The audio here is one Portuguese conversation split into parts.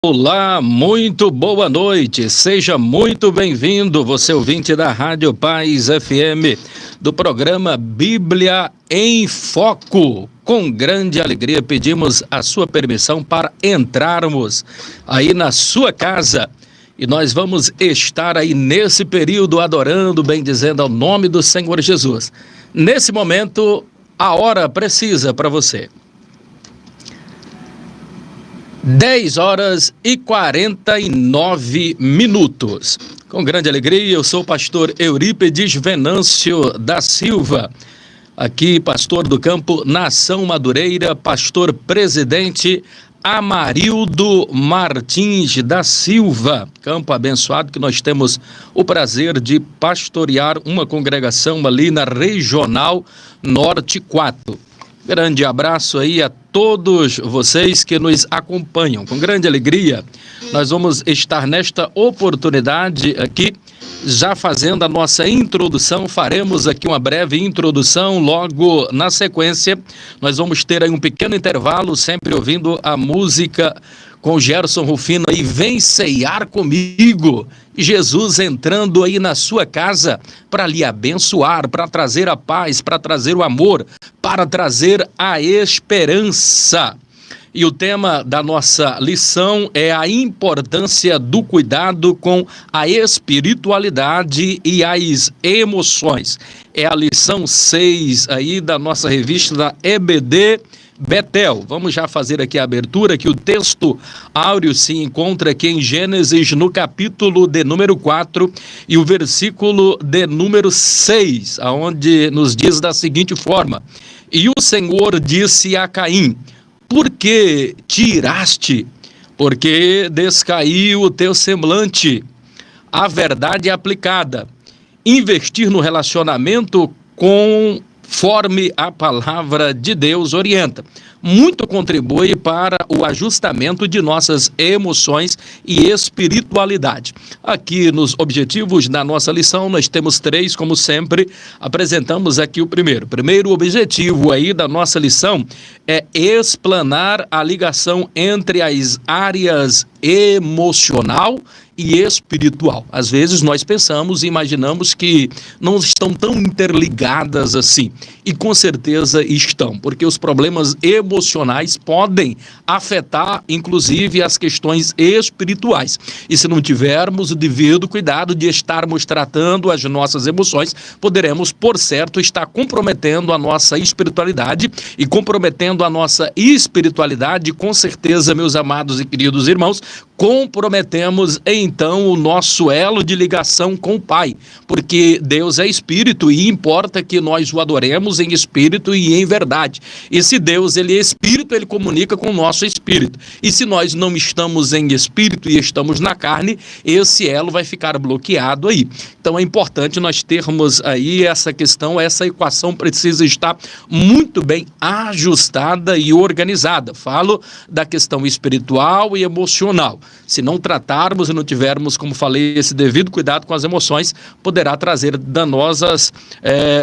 Olá, muito boa noite, seja muito bem-vindo, você ouvinte da Rádio Paz FM, do programa Bíblia em Foco. Com grande alegria pedimos a sua permissão para entrarmos aí na sua casa e nós vamos estar aí nesse período adorando, bendizendo ao nome do Senhor Jesus. Nesse momento, a hora precisa para você. 10 horas e 49 minutos. Com grande alegria, eu sou o pastor Eurípedes Venâncio da Silva, aqui pastor do campo Nação Madureira, pastor presidente Amarildo Martins da Silva, campo abençoado que nós temos o prazer de pastorear uma congregação ali na Regional Norte 4. Grande abraço aí a todos vocês que nos acompanham. Com grande alegria, nós vamos estar nesta oportunidade aqui, já fazendo a nossa introdução. Faremos aqui uma breve introdução, logo na sequência nós vamos ter aí um pequeno intervalo, sempre ouvindo a música com Gerson Rufino aí, Vem Ceiar Comigo. Jesus entrando aí na sua casa para lhe abençoar, para trazer a paz, para trazer o amor, para trazer a esperança. E o tema da nossa lição é a importância do cuidado com a espiritualidade e as emoções. É a lição 6 aí da nossa revista da EBD Betel. Vamos já fazer aqui a abertura, que o texto áureo se encontra aqui em Gênesis, no capítulo de número 4 e o versículo de número 6, aonde nos diz da seguinte forma: E o Senhor disse a Caim: Por que te iraste? Porque descaiu o teu semblante. A verdade é aplicada. Investir no relacionamento conforme a palavra de Deus orienta. Muito contribui para o ajustamento de nossas emoções e espiritualidade. Aqui nos objetivos da nossa lição nós temos 3, como sempre, apresentamos aqui o primeiro. Primeiro objetivo aí da nossa lição é explanar a ligação entre as áreas emocional e espiritual. Às vezes nós pensamos e imaginamos que não estão tão interligadas assim, e com certeza estão, porque os problemas emocionais podem afetar inclusive as questões espirituais, e se não tivermos o devido cuidado de estarmos tratando as nossas emoções, poderemos, por certo, estar comprometendo a nossa espiritualidade, e comprometendo a nossa espiritualidade, com certeza, meus amados e queridos irmãos, comprometemos então o nosso elo de ligação com o Pai, porque Deus é espírito e importa que nós o adoremos em espírito e em verdade. E se Deus ele é espírito, ele comunica com o nosso espírito. E se nós não estamos em espírito e estamos na carne, esse elo vai ficar bloqueado aí. Então é importante nós termos aí essa questão, essa equação precisa estar muito bem ajustada e organizada. Falo da questão espiritual e emocional. Se não tratarmos e não tivermos, como falei, esse devido cuidado com as emoções, poderá trazer danosas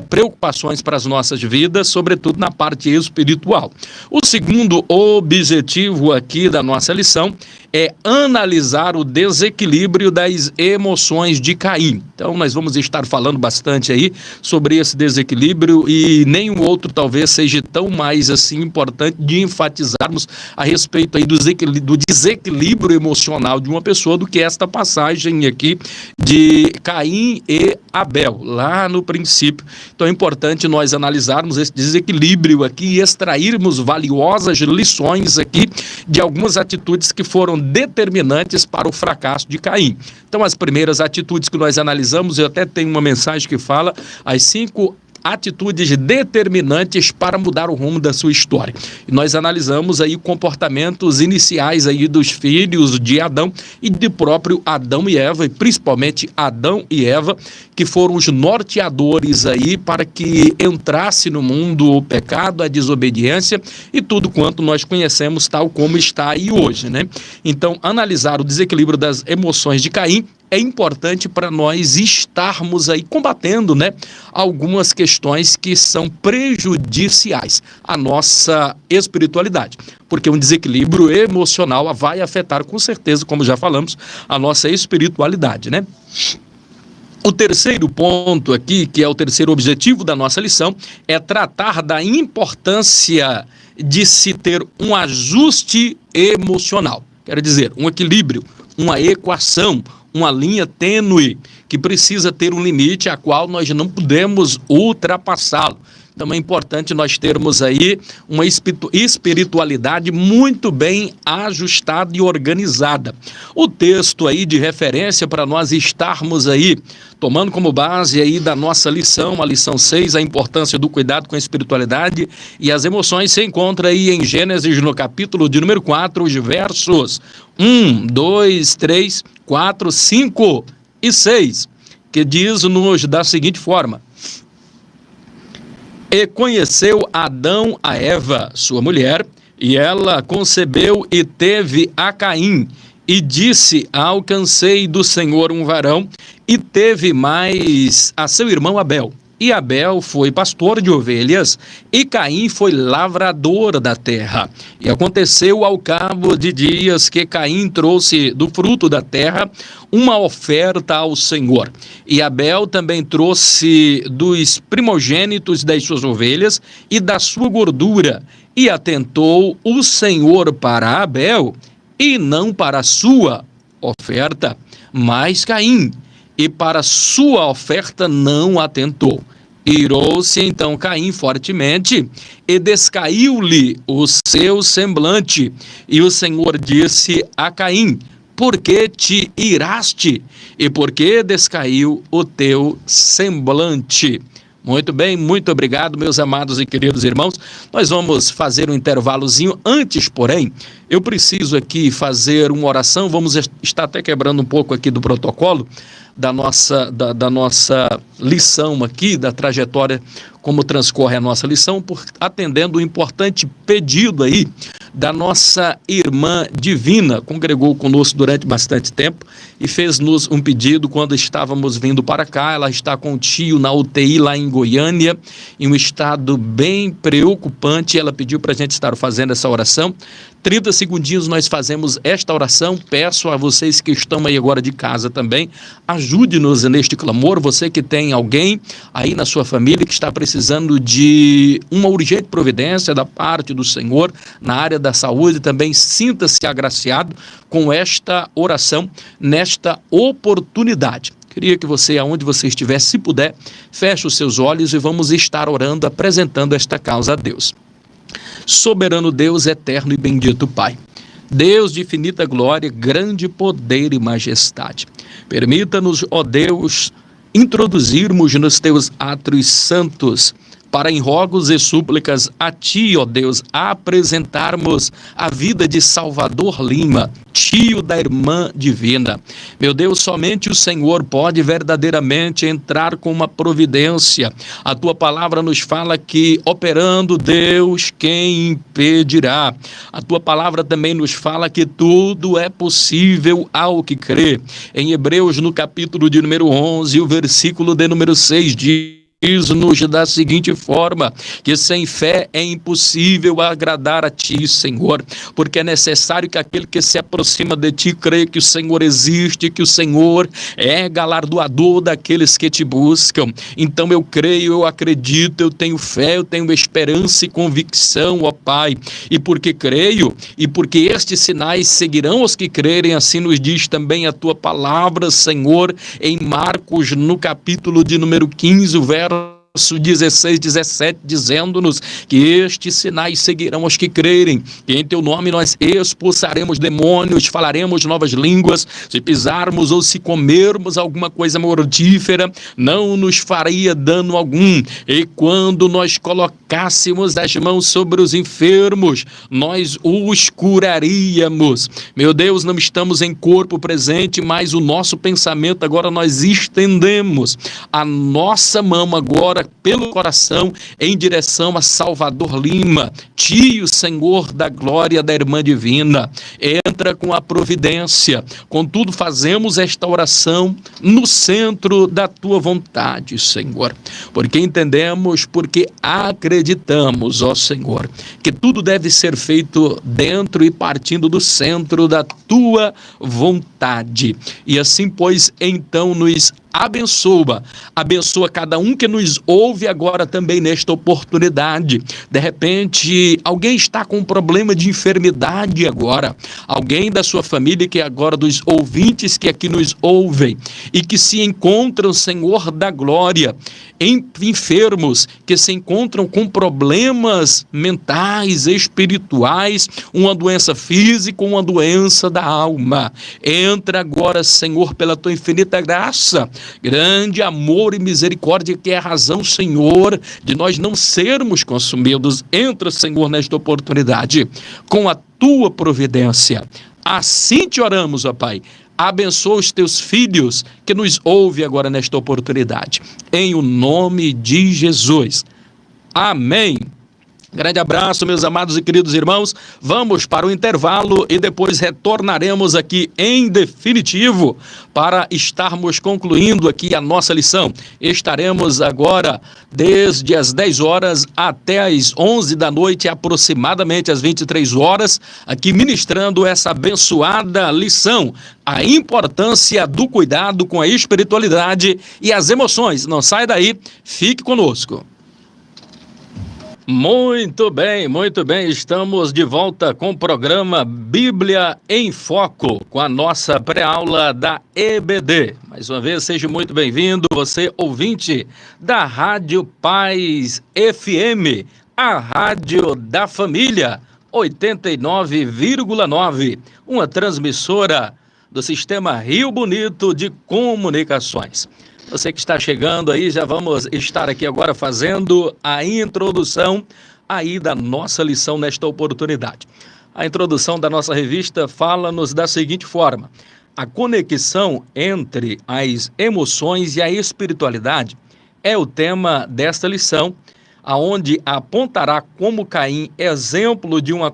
preocupações para as nossas vidas, sobretudo na parte espiritual. O segundo objetivo aqui da nossa lição é analisar o desequilíbrio das emoções de Caim. Então nós vamos estar falando bastante aí sobre esse desequilíbrio, e nenhum outro talvez seja tão mais assim importante de enfatizarmos a respeito aí do desequilíbrio emocional de uma pessoa do que esta passagem aqui de Caim e Abel, lá no princípio. Então é importante nós analisarmos esse desequilíbrio aqui e extrairmos valiosas lições aqui de algumas atitudes que foram determinantes para o fracasso de Caim. Então as primeiras atitudes que nós analisamos, eu até tenho uma mensagem que fala as 5 atitudes determinantes para mudar o rumo da sua história. E nós analisamos aí comportamentos iniciais aí dos filhos de Adão e de próprio Adão e Eva, e principalmente Adão e Eva, que foram os norteadores aí para que entrasse no mundo o pecado, a desobediência e tudo quanto nós conhecemos tal como está aí hoje, né? Então, analisar o desequilíbrio das emoções de Caim é importante para nós estarmos aí combatendo, né, algumas questões que são prejudiciais à nossa espiritualidade, porque um desequilíbrio emocional vai afetar com certeza, como já falamos, a nossa espiritualidade, né? O terceiro ponto aqui, que é o terceiro objetivo da nossa lição, é tratar da importância de se ter um ajuste emocional. Quero dizer, um equilíbrio, uma equação, uma linha tênue que precisa ter um limite a qual nós não podemos ultrapassá-lo. Então é importante nós termos aí uma espiritualidade muito bem ajustada e organizada. O texto aí de referência para nós estarmos aí tomando como base aí da nossa lição, a lição 6, a importância do cuidado com a espiritualidade e as emoções, se encontra aí em Gênesis, no capítulo de número 4, os versos 1, 2, 3, 4, 5 e 6, que diz-nos da seguinte forma: E conheceu Adão a Eva, sua mulher, e ela concebeu e teve a Caim, e disse: Alcancei do Senhor um varão, e teve mais a seu irmão Abel. E Abel foi pastor de ovelhas, e Caim foi lavrador da terra. E aconteceu ao cabo de dias que Caim trouxe do fruto da terra uma oferta ao Senhor. E Abel também trouxe dos primogênitos das suas ovelhas e da sua gordura. E atentou o Senhor para Abel, e não para a sua oferta, mas Caim, e para sua oferta não atentou. Irou-se então Caim fortemente, e descaiu-lhe o seu semblante. E o Senhor disse a Caim: Por que te iraste? E por que descaiu o teu semblante? Muito bem, muito obrigado, meus amados e queridos irmãos. Nós vamos fazer um intervalozinho. Antes, porém, eu preciso aqui fazer uma oração. Vamos estar até quebrando um pouco aqui do protocolo da nossa lição aqui, da trajetória, como transcorre a nossa lição, atendendo o importante pedido aí da nossa irmã Divina, congregou conosco durante bastante tempo e fez-nos um pedido quando estávamos vindo para cá. Ela está com o tio na UTI lá em Goiânia, em um estado bem preocupante. Ela pediu para a gente estar fazendo essa oração. 30 segundinhos nós fazemos esta oração. Peço a vocês que estão aí agora de casa também, ajude-nos neste clamor. Você que tem alguém aí na sua família que está precisando de uma urgente providência da parte do Senhor na área da saúde, também sinta-se agraciado com esta oração nesta oportunidade. Queria que você, aonde você estiver, se puder, feche os seus olhos e vamos estar orando, apresentando esta causa a Deus. Soberano Deus, eterno e bendito Pai, Deus de infinita glória, grande poder e majestade, permita-nos, ó Deus, introduzirmos nos teus átrios santos, para em rogos e súplicas a Ti, ó Deus, apresentarmos a vida de Salvador Lima, tio da irmã Divina. Meu Deus, somente o Senhor pode verdadeiramente entrar com uma providência. A Tua palavra nos fala que, operando Deus, quem impedirá? A Tua palavra também nos fala que tudo é possível ao que crê. Em Hebreus, no capítulo de número 11, o versículo de número 6 diz-nos da seguinte forma, que sem fé é impossível agradar a Ti, Senhor, porque é necessário que aquele que se aproxima de Ti creia que o Senhor existe, que o Senhor é galardoador daqueles que Te buscam. Então eu creio, eu acredito, eu tenho fé, eu tenho esperança e convicção, ó Pai, e porque creio, e porque estes sinais seguirão os que crerem, assim nos diz também a Tua palavra, Senhor, em Marcos, no capítulo de número 15, o verso 16, 17, dizendo-nos que estes sinais seguirão os que crerem, que em Teu nome nós expulsaremos demônios, falaremos novas línguas, se pisarmos ou se comermos alguma coisa mortífera, não nos faria dano algum, e quando nós colocássemos as mãos sobre os enfermos, nós os curaríamos. Meu Deus, não estamos em corpo presente, mas o nosso pensamento agora nós estendemos a nossa mão agora pelo coração em direção a Salvador Lima, tio, Senhor da glória da irmã divina. Entra com a providência. Contudo, fazemos esta oração no centro da tua vontade, Senhor. Porque entendemos, porque acreditamos, ó Senhor, que tudo deve ser feito dentro e partindo do centro da tua vontade. E assim, pois, então nos abençoa cada um que nos ouve agora também nesta oportunidade. De repente, alguém está com um problema de enfermidade agora, alguém da sua família que agora, dos ouvintes que aqui nos ouvem e que se encontram, Senhor da glória, enfermos, que se encontram com problemas mentais, espirituais, uma doença física, uma doença da alma. Entra agora, Senhor, pela tua infinita graça, grande amor e misericórdia, que é a razão, Senhor, de nós não sermos consumidos. Entra, Senhor, nesta oportunidade, com a tua providência. Assim te oramos, ó Pai. Abençoa os teus filhos que nos ouvem agora nesta oportunidade. Em o nome de Jesus. Amém. Grande abraço, meus amados e queridos irmãos. Vamos para o intervalo e depois retornaremos aqui em definitivo para estarmos concluindo aqui a nossa lição. Estaremos agora desde as 10 horas até as 11 da noite, aproximadamente às 23 horas, aqui ministrando essa abençoada lição, a importância do cuidado com a espiritualidade e as emoções. Não sai daí, fique conosco. Muito bem, estamos de volta com o programa Bíblia em Foco, com a nossa pré-aula da EBD. Mais uma vez, seja muito bem-vindo, você ouvinte da Rádio Paz FM, a rádio da família, 89,9, uma transmissora do Sistema Rio Bonito de Comunicações. Você que está chegando aí, já vamos estar aqui agora fazendo a introdução aí da nossa lição nesta oportunidade. A introdução da nossa revista fala-nos da seguinte forma: a conexão entre as emoções e a espiritualidade é o tema desta lição, aonde apontará como Caim exemplo de uma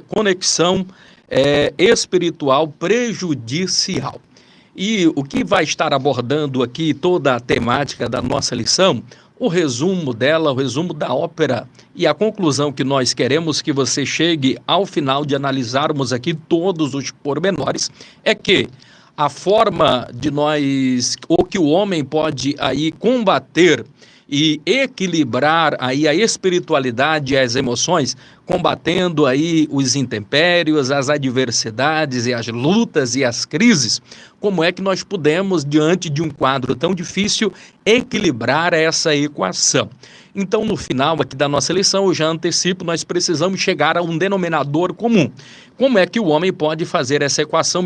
conexão espiritual prejudicial. E o que vai estar abordando aqui toda a temática da nossa lição, o resumo dela, o resumo da ópera e a conclusão que nós queremos que você chegue ao final de analisarmos aqui todos os pormenores, é que a forma de nós, ou que o homem pode aí combater e equilibrar aí a espiritualidade e as emoções, combatendo aí os intempéries, as adversidades e as lutas e as crises, como é que nós podemos, diante de um quadro tão difícil, equilibrar essa equação? Então, no final aqui da nossa lição, eu já antecipo, nós precisamos chegar a um denominador comum. Como é que o homem pode fazer essa equação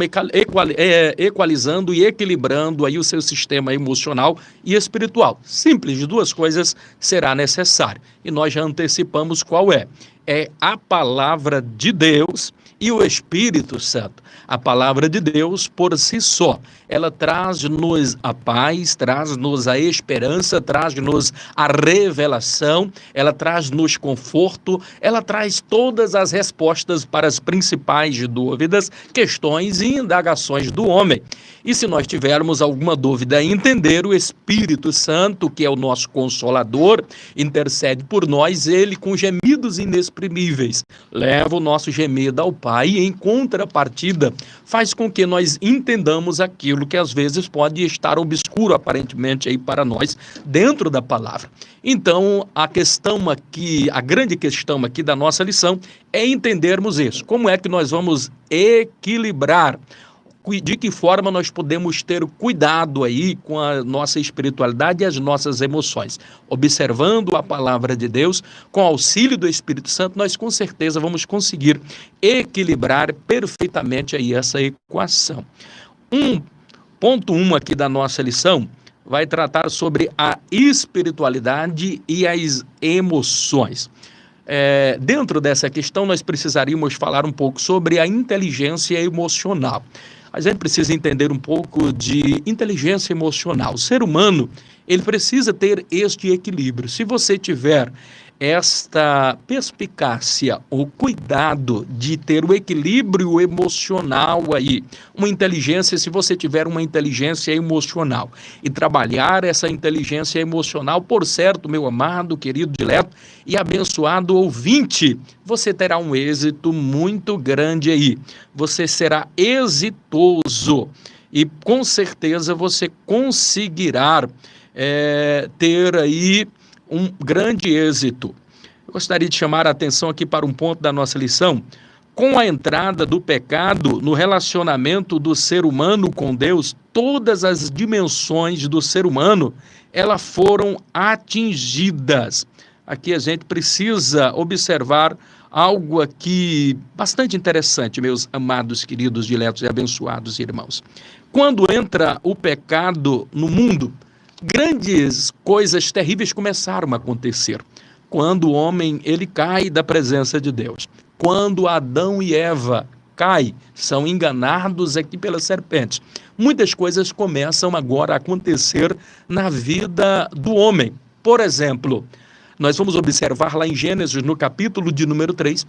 equalizando e equilibrando aí o seu sistema emocional e espiritual? Simples, de duas coisas será necessário. E nós já antecipamos qual é. É a palavra de Deus e o Espírito Santo. A palavra de Deus por si só, ela traz-nos a paz, traz-nos a esperança, traz-nos a revelação, ela traz-nos conforto, ela traz todas as respostas para as principais dúvidas, questões e indagações do homem. E se nós tivermos alguma dúvida em entender, o Espírito Santo, que é o nosso Consolador, intercede por nós, ele com gemidos inexprimíveis, leva o nosso gemido ao Pai e em contrapartida faz com que nós entendamos aquilo que às vezes pode estar obscuro aparentemente aí para nós dentro da palavra. Então, a grande questão aqui da nossa lição é entendermos isso. Como é que nós vamos equilibrar? De que forma nós podemos ter cuidado aí com a nossa espiritualidade e as nossas emoções? Observando a palavra de Deus, com auxílio do Espírito Santo, nós com certeza vamos conseguir equilibrar perfeitamente aí essa equação. Ponto 1 aqui da nossa lição vai tratar sobre a espiritualidade e as emoções. Dentro dessa questão, nós precisaríamos falar um pouco sobre a inteligência emocional. A gente precisa entender um pouco de inteligência emocional. O ser humano, ele precisa ter este equilíbrio. Se você tiver esta perspicácia, o cuidado de ter o equilíbrio emocional aí, uma inteligência, se você tiver uma inteligência emocional e trabalhar essa inteligência emocional, por certo, meu amado, querido, dileto e abençoado ouvinte, você terá um êxito muito grande aí. Você será exitoso e com certeza você conseguirá ter aí um grande êxito. Eu gostaria de chamar a atenção aqui para um ponto da nossa lição. Com a entrada do pecado no relacionamento do ser humano com Deus, todas as dimensões do ser humano, elas foram atingidas. Aqui a gente precisa observar algo aqui bastante interessante, meus amados, queridos, diletos e abençoados irmãos. Quando entra o pecado no mundo, grandes coisas terríveis começaram a acontecer. Quando o homem ele cai da presença de Deus. Quando Adão e Eva caem, são enganados aqui pelas serpentes. Muitas coisas começam agora a acontecer na vida do homem. Por exemplo, nós vamos observar lá em Gênesis, no capítulo de número 3,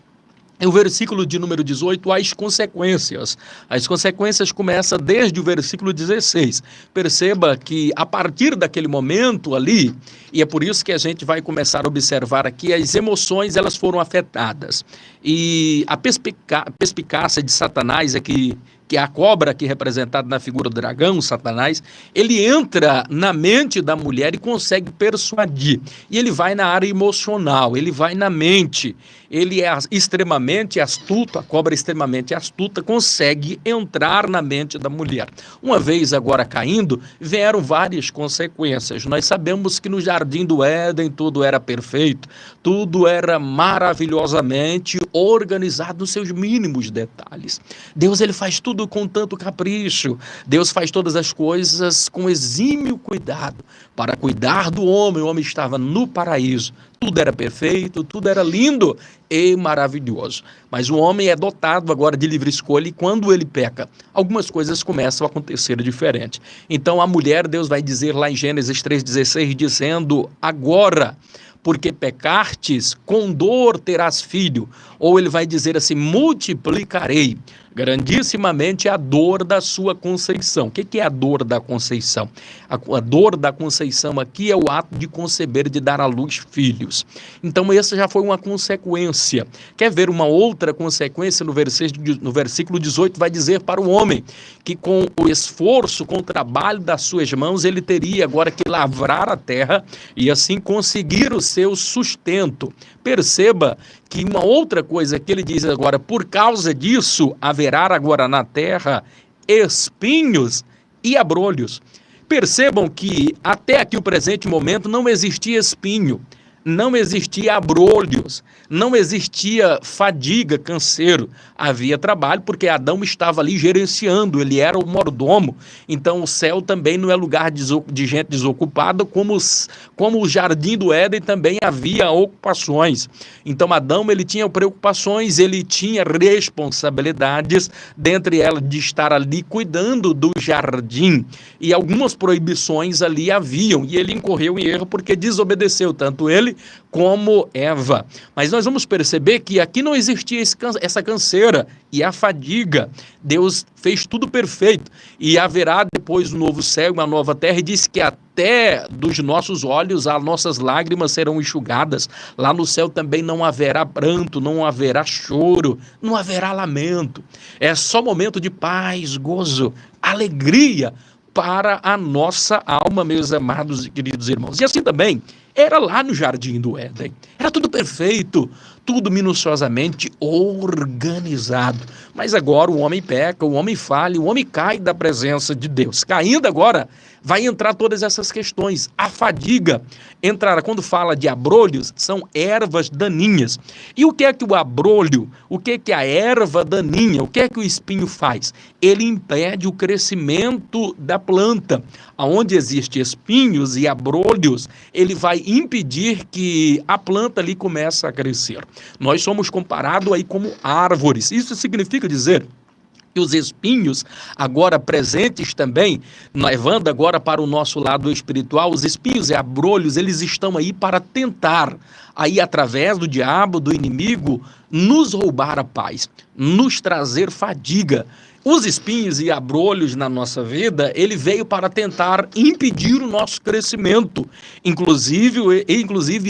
o versículo de número 18, as consequências. As consequências começam desde o versículo 16. Perceba que a partir daquele momento ali, e é por isso que a gente vai começar a observar aqui, as emoções elas foram afetadas. E a perspicácia de Satanás é que é a cobra aqui representada na figura do dragão, Satanás, ele entra na mente da mulher e consegue persuadir. E ele vai na área emocional, ele vai na mente. Ele é extremamente astuto, a cobra é extremamente astuta, consegue entrar na mente da mulher. Uma vez agora caindo, vieram várias consequências. Nós sabemos que no Jardim do Éden tudo era perfeito, tudo era maravilhosamente organizado nos seus mínimos detalhes. Deus ele faz tudo com tanto capricho. Deus faz todas as coisas com exímio cuidado para cuidar do homem. O homem estava no paraíso. Tudo era perfeito, tudo era lindo e maravilhoso. Mas o homem é dotado agora de livre escolha e quando ele peca, algumas coisas começam a acontecer diferente. Então a mulher, Deus vai dizer lá em Gênesis 3,16, dizendo, agora, porque pecastes, com dor terás filho. Ou ele vai dizer assim, multiplicarei grandissimamente a dor da sua conceição. O que é a dor da conceição? A dor da conceição aqui é o ato de conceber, de dar à luz filhos. Então essa já foi uma consequência. Quer ver uma outra consequência? No versículo 18 vai dizer para o homem que com o esforço, com o trabalho das suas mãos, ele teria agora que lavrar a terra e assim conseguir o seu sustento. Perceba que uma outra coisa que ele diz agora, por causa disso, haverá agora na terra espinhos e abrolhos. Percebam que até aqui o presente momento não existia espinho, não existia abrolhos, não existia fadiga, canseiro. Havia trabalho porque Adão estava ali gerenciando, ele era o mordomo. Então o céu também não é lugar de gente desocupada, como o jardim do Éden também havia ocupações. Então Adão ele tinha preocupações, ele tinha responsabilidades, dentre elas de estar ali cuidando do jardim. E algumas proibições ali haviam, e ele incorreu em erro porque desobedeceu, tanto ele como Eva. Mas nós vamos perceber que aqui não existia essa canseira e a fadiga. Deus fez tudo perfeito e haverá depois um novo céu, uma nova terra, e diz que até dos nossos olhos as nossas lágrimas serão enxugadas. Lá no céu também não haverá pranto, não haverá choro, não haverá lamento. É só momento de paz, gozo, alegria para a nossa alma, meus amados e queridos irmãos. E assim também era lá no Jardim do Éden. Era tudo perfeito, tudo minuciosamente organizado. Mas agora o homem peca, o homem falha, o homem cai da presença de Deus. Caindo agora, vai entrar todas essas questões. A fadiga entrará. Quando fala de abrolhos, são ervas daninhas. E o que é que o abrolho, o que é que a erva daninha, o que é que o espinho faz? Ele impede o crescimento da planta. Onde existem espinhos e abrolhos, ele vai impedir que a planta ali comece a crescer. Nós somos comparados aí como árvores. Isso significa dizer E os espinhos, agora presentes também, levando agora para o nosso lado espiritual, os espinhos e abrolhos, eles estão aí para tentar, aí através do diabo, do inimigo, nos roubar a paz, nos trazer fadiga. Os espinhos e abrolhos na nossa vida, ele veio para tentar impedir o nosso crescimento, inclusive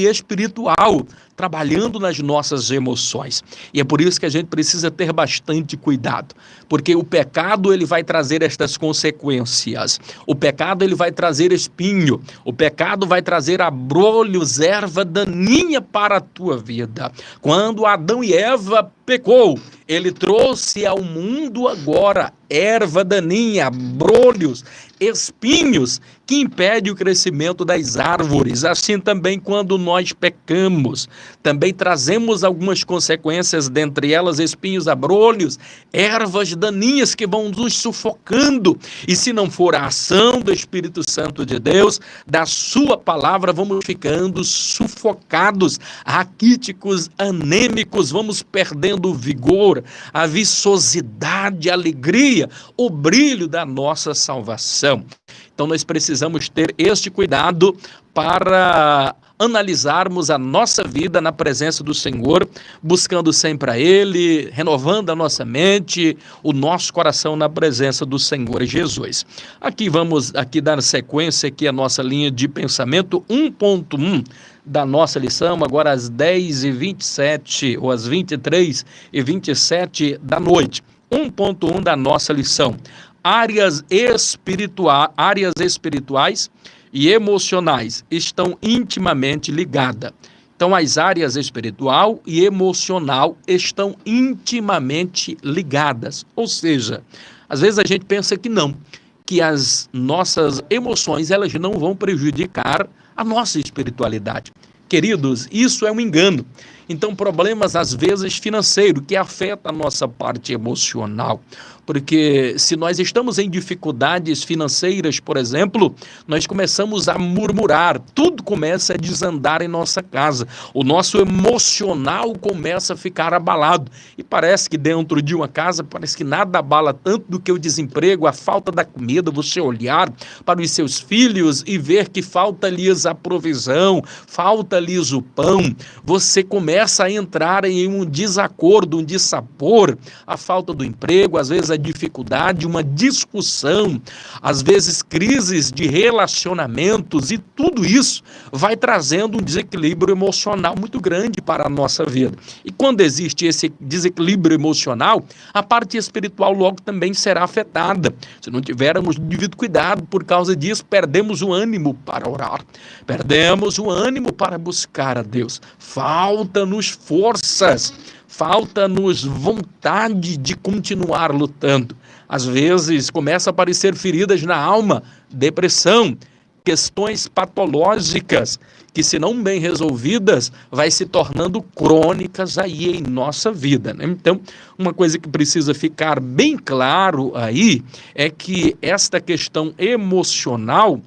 espiritual, trabalhando nas nossas emoções. E é por isso que a gente precisa ter bastante cuidado, porque o pecado ele vai trazer estas consequências. O pecado ele vai trazer espinho, o pecado vai trazer abrolhos, erva daninha para a tua vida. Quando Adão e Eva pecou, ele trouxe ao mundo agora erva daninha, abrolhos, espinhos que impedem o crescimento das árvores. Assim também quando nós pecamos, também trazemos algumas consequências, dentre elas espinhos, abrolhos, ervas daninhas que vão nos sufocando. E se não for a ação do Espírito Santo de Deus, da sua palavra, vamos ficando sufocados, raquíticos, anêmicos, vamos perdendo o vigor, a viçosidade, a alegria, o brilho da nossa salvação. Então nós precisamos ter este cuidado para analisarmos a nossa vida na presença do Senhor, buscando sempre a Ele, renovando a nossa mente, o nosso coração na presença do Senhor Jesus. Aqui vamos dar sequência aqui a nossa linha de pensamento 1.1 da nossa lição, agora às 10h27 ou às 23h27 da noite. 1.1 da nossa lição. Áreas espirituais e emocionais estão intimamente ligadas. Então, as áreas espiritual e emocional estão intimamente ligadas. Ou seja, às vezes a gente pensa que não, que as nossas emoções elas não vão prejudicar a nossa espiritualidade. Queridos, isso é um engano. Então, problemas às vezes financeiros que afetam a nossa parte emocional. Porque se nós estamos em dificuldades financeiras, por exemplo, nós começamos a murmurar, tudo começa a desandar em nossa casa, o nosso emocional começa a ficar abalado. E parece que dentro de uma casa, parece que nada abala tanto do que o desemprego, a falta da comida, você olhar para os seus filhos e ver que falta-lhes a provisão, falta-lhes o pão, você começa a entrar em um desacordo, um dissabor, a falta do emprego, às vezes a dificuldade, uma discussão, às vezes crises de relacionamentos, e tudo isso vai trazendo um desequilíbrio emocional muito grande para a nossa vida. E quando existe esse desequilíbrio emocional, a parte espiritual logo também será afetada. Se não tivermos devido cuidado, por causa disso, perdemos o ânimo para orar, perdemos o ânimo para buscar a Deus, falta-nos forças, falta-nos vontade de continuar lutando. Às vezes começa a aparecer feridas na alma, depressão, questões patológicas que, se não bem resolvidas, vai se tornando crônicas aí em nossa vida, né? Então, uma coisa que precisa ficar bem claro aí é que esta questão emocional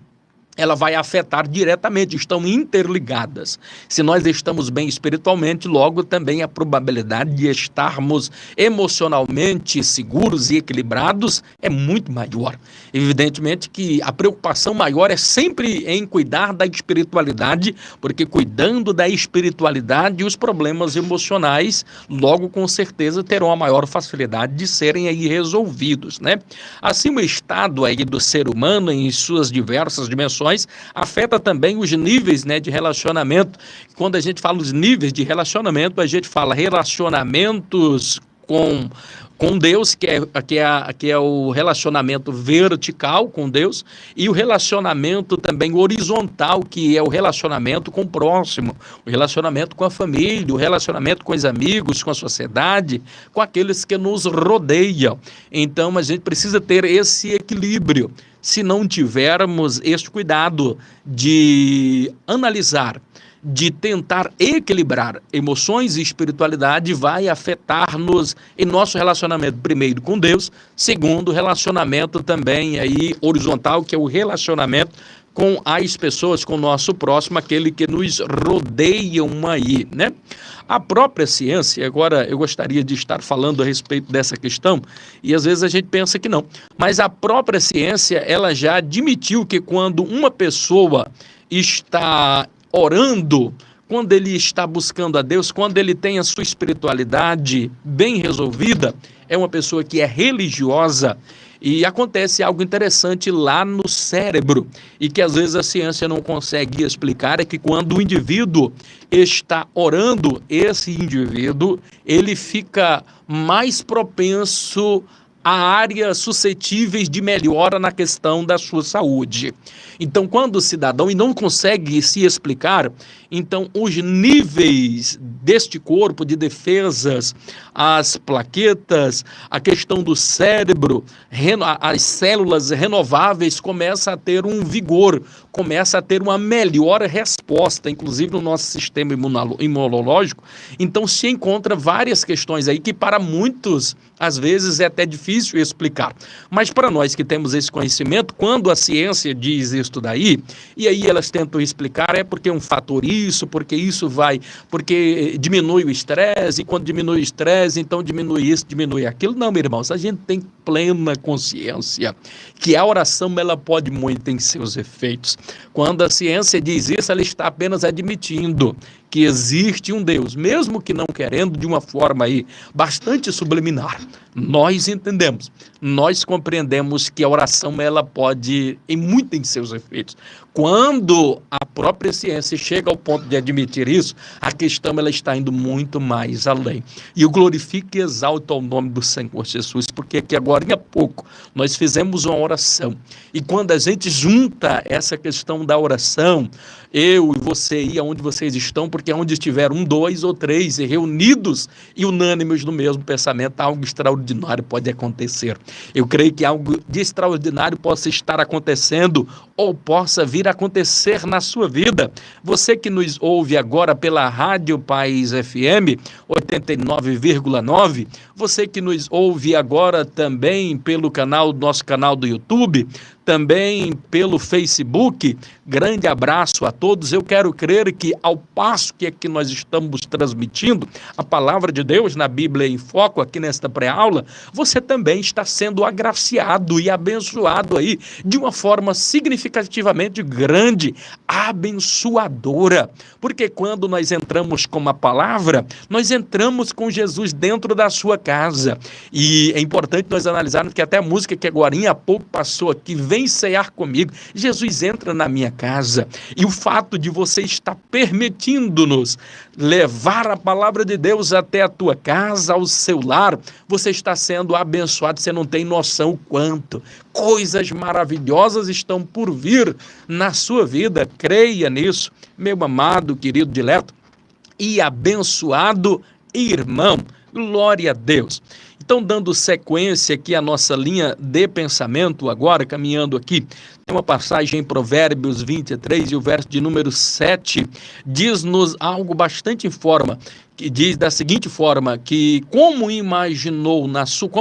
ela vai afetar diretamente, estão interligadas. Se nós estamos bem espiritualmente, logo também a probabilidade de estarmos emocionalmente seguros e equilibrados é muito maior. Evidentemente que a preocupação maior é sempre em cuidar da espiritualidade, porque cuidando da espiritualidade, os problemas emocionais, logo com certeza terão a maior facilidade de serem aí resolvidos, né? Assim, o estado aí do ser humano em suas diversas dimensões afeta também os níveis, né, de relacionamento. Quando a gente fala os níveis de relacionamento, a gente fala relacionamentos com Deus, que é o relacionamento vertical com Deus, e o relacionamento também horizontal, que é o relacionamento com o próximo, o relacionamento com a família, o relacionamento com os amigos, com a sociedade, com aqueles que nos rodeiam. Então, a gente precisa ter esse equilíbrio. Se não tivermos este cuidado de analisar, de tentar equilibrar emoções e espiritualidade, vai afetar-nos em nosso relacionamento, primeiro com Deus, segundo, relacionamento também aí horizontal, que é o relacionamento com as pessoas, com o nosso próximo, aquele que nos rodeiam aí, né? A própria ciência, agora eu gostaria de estar falando a respeito dessa questão, e às vezes a gente pensa que não, mas a própria ciência, ela já admitiu que quando uma pessoa está orando, quando ele está buscando a Deus, quando ele tem a sua espiritualidade bem resolvida, é uma pessoa que é religiosa. E acontece algo interessante lá no cérebro e que às vezes a ciência não consegue explicar, é que quando o indivíduo está orando, esse indivíduo, ele fica mais propenso a áreas suscetíveis de melhora na questão da sua saúde. Então, quando o cidadão não consegue se explicar, então os níveis deste corpo de defesas, as plaquetas, a questão do cérebro, as células renováveis começam a ter um vigor, começa a ter uma melhor resposta, inclusive no nosso sistema imunológico. Então, se encontra várias questões aí que para muitos, às vezes, é até difícil explicar. Mas para nós que temos esse conhecimento, quando a ciência diz isso daí, e aí elas tentam explicar, é porque é um fator isso, porque isso vai, porque diminui o estresse, e quando diminui o estresse, então diminui isso, diminui aquilo. Não, meus irmãos, a gente tem plena consciência que a oração, ela pode muito em seus efeitos. Quando a ciência diz isso, ela está apenas admitindo que existe um Deus, mesmo que não querendo, de uma forma aí bastante subliminar. Nós entendemos, nós compreendemos que a oração, ela pode ir muito em seus efeitos. Quando a própria ciência chega ao ponto de admitir isso, a questão, ela está indo muito mais além. E eu glorifico e exalto ao nome do Senhor Jesus, porque aqui agora, há pouco, nós fizemos uma oração. E quando a gente junta essa questão da oração, eu e você e aonde vocês estão, porque onde estiver um, dois ou três reunidos e unânimes no mesmo pensamento, algo extraordinário pode acontecer. Eu creio que algo de extraordinário possa estar acontecendo ou possa vir a acontecer na sua vida. Você que nos ouve agora pela Rádio Paz FM 89,9, você que nos ouve agora também pelo nosso canal do YouTube, também pelo Facebook, grande abraço a todos. Eu quero crer que ao passo que aqui nós estamos transmitindo a palavra de Deus na Bíblia em Foco, aqui nesta pré-aula, você também está sendo agraciado e abençoado aí de uma forma significativamente grande, abençoadora, porque quando nós entramos com a palavra, nós entramos com Jesus dentro da sua casa, e é importante nós analisarmos que até a música que agora há pouco passou aqui, vem cear comigo, Jesus entra na minha casa, e o fato de você estar permitindo-nos levar a palavra de Deus até a tua casa, ao seu lar, você está sendo abençoado, você não tem noção o quanto. Coisas maravilhosas estão por vir na sua vida, creia nisso, meu amado, querido, dileto e abençoado irmão, glória a Deus. Então, dando sequência aqui à nossa linha de pensamento, agora caminhando aqui, tem uma passagem em Provérbios 23 e o verso de número 7, diz-nos algo bastante em forma, que diz da seguinte forma, que como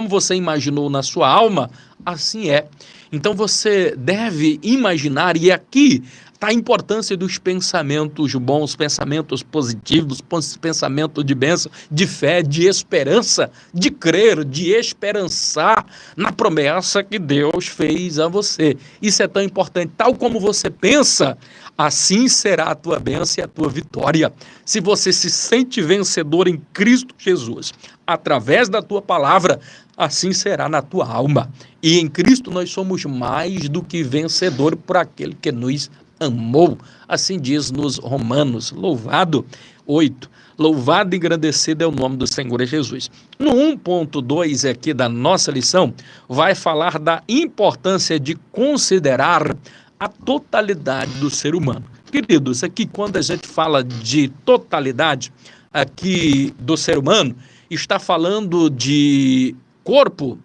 você imaginou na sua alma, assim é. Então você deve imaginar, e aqui está a importância dos pensamentos bons, pensamentos positivos, pensamentos de bênção, de fé, de esperança, de crer, de esperançar na promessa que Deus fez a você. Isso é tão importante. Tal como você pensa, assim será a tua bênção e a tua vitória. Se você se sente vencedor em Cristo Jesus, através da tua palavra, assim será na tua alma. E em Cristo nós somos mais do que vencedor por aquele que nos amou, assim diz nos Romanos, louvado e engrandecido é o nome do Senhor Jesus. No 1.2 aqui da nossa lição, vai falar da importância de considerar a totalidade do ser humano. Queridos, aqui quando a gente fala de totalidade aqui do ser humano, está falando de corpo,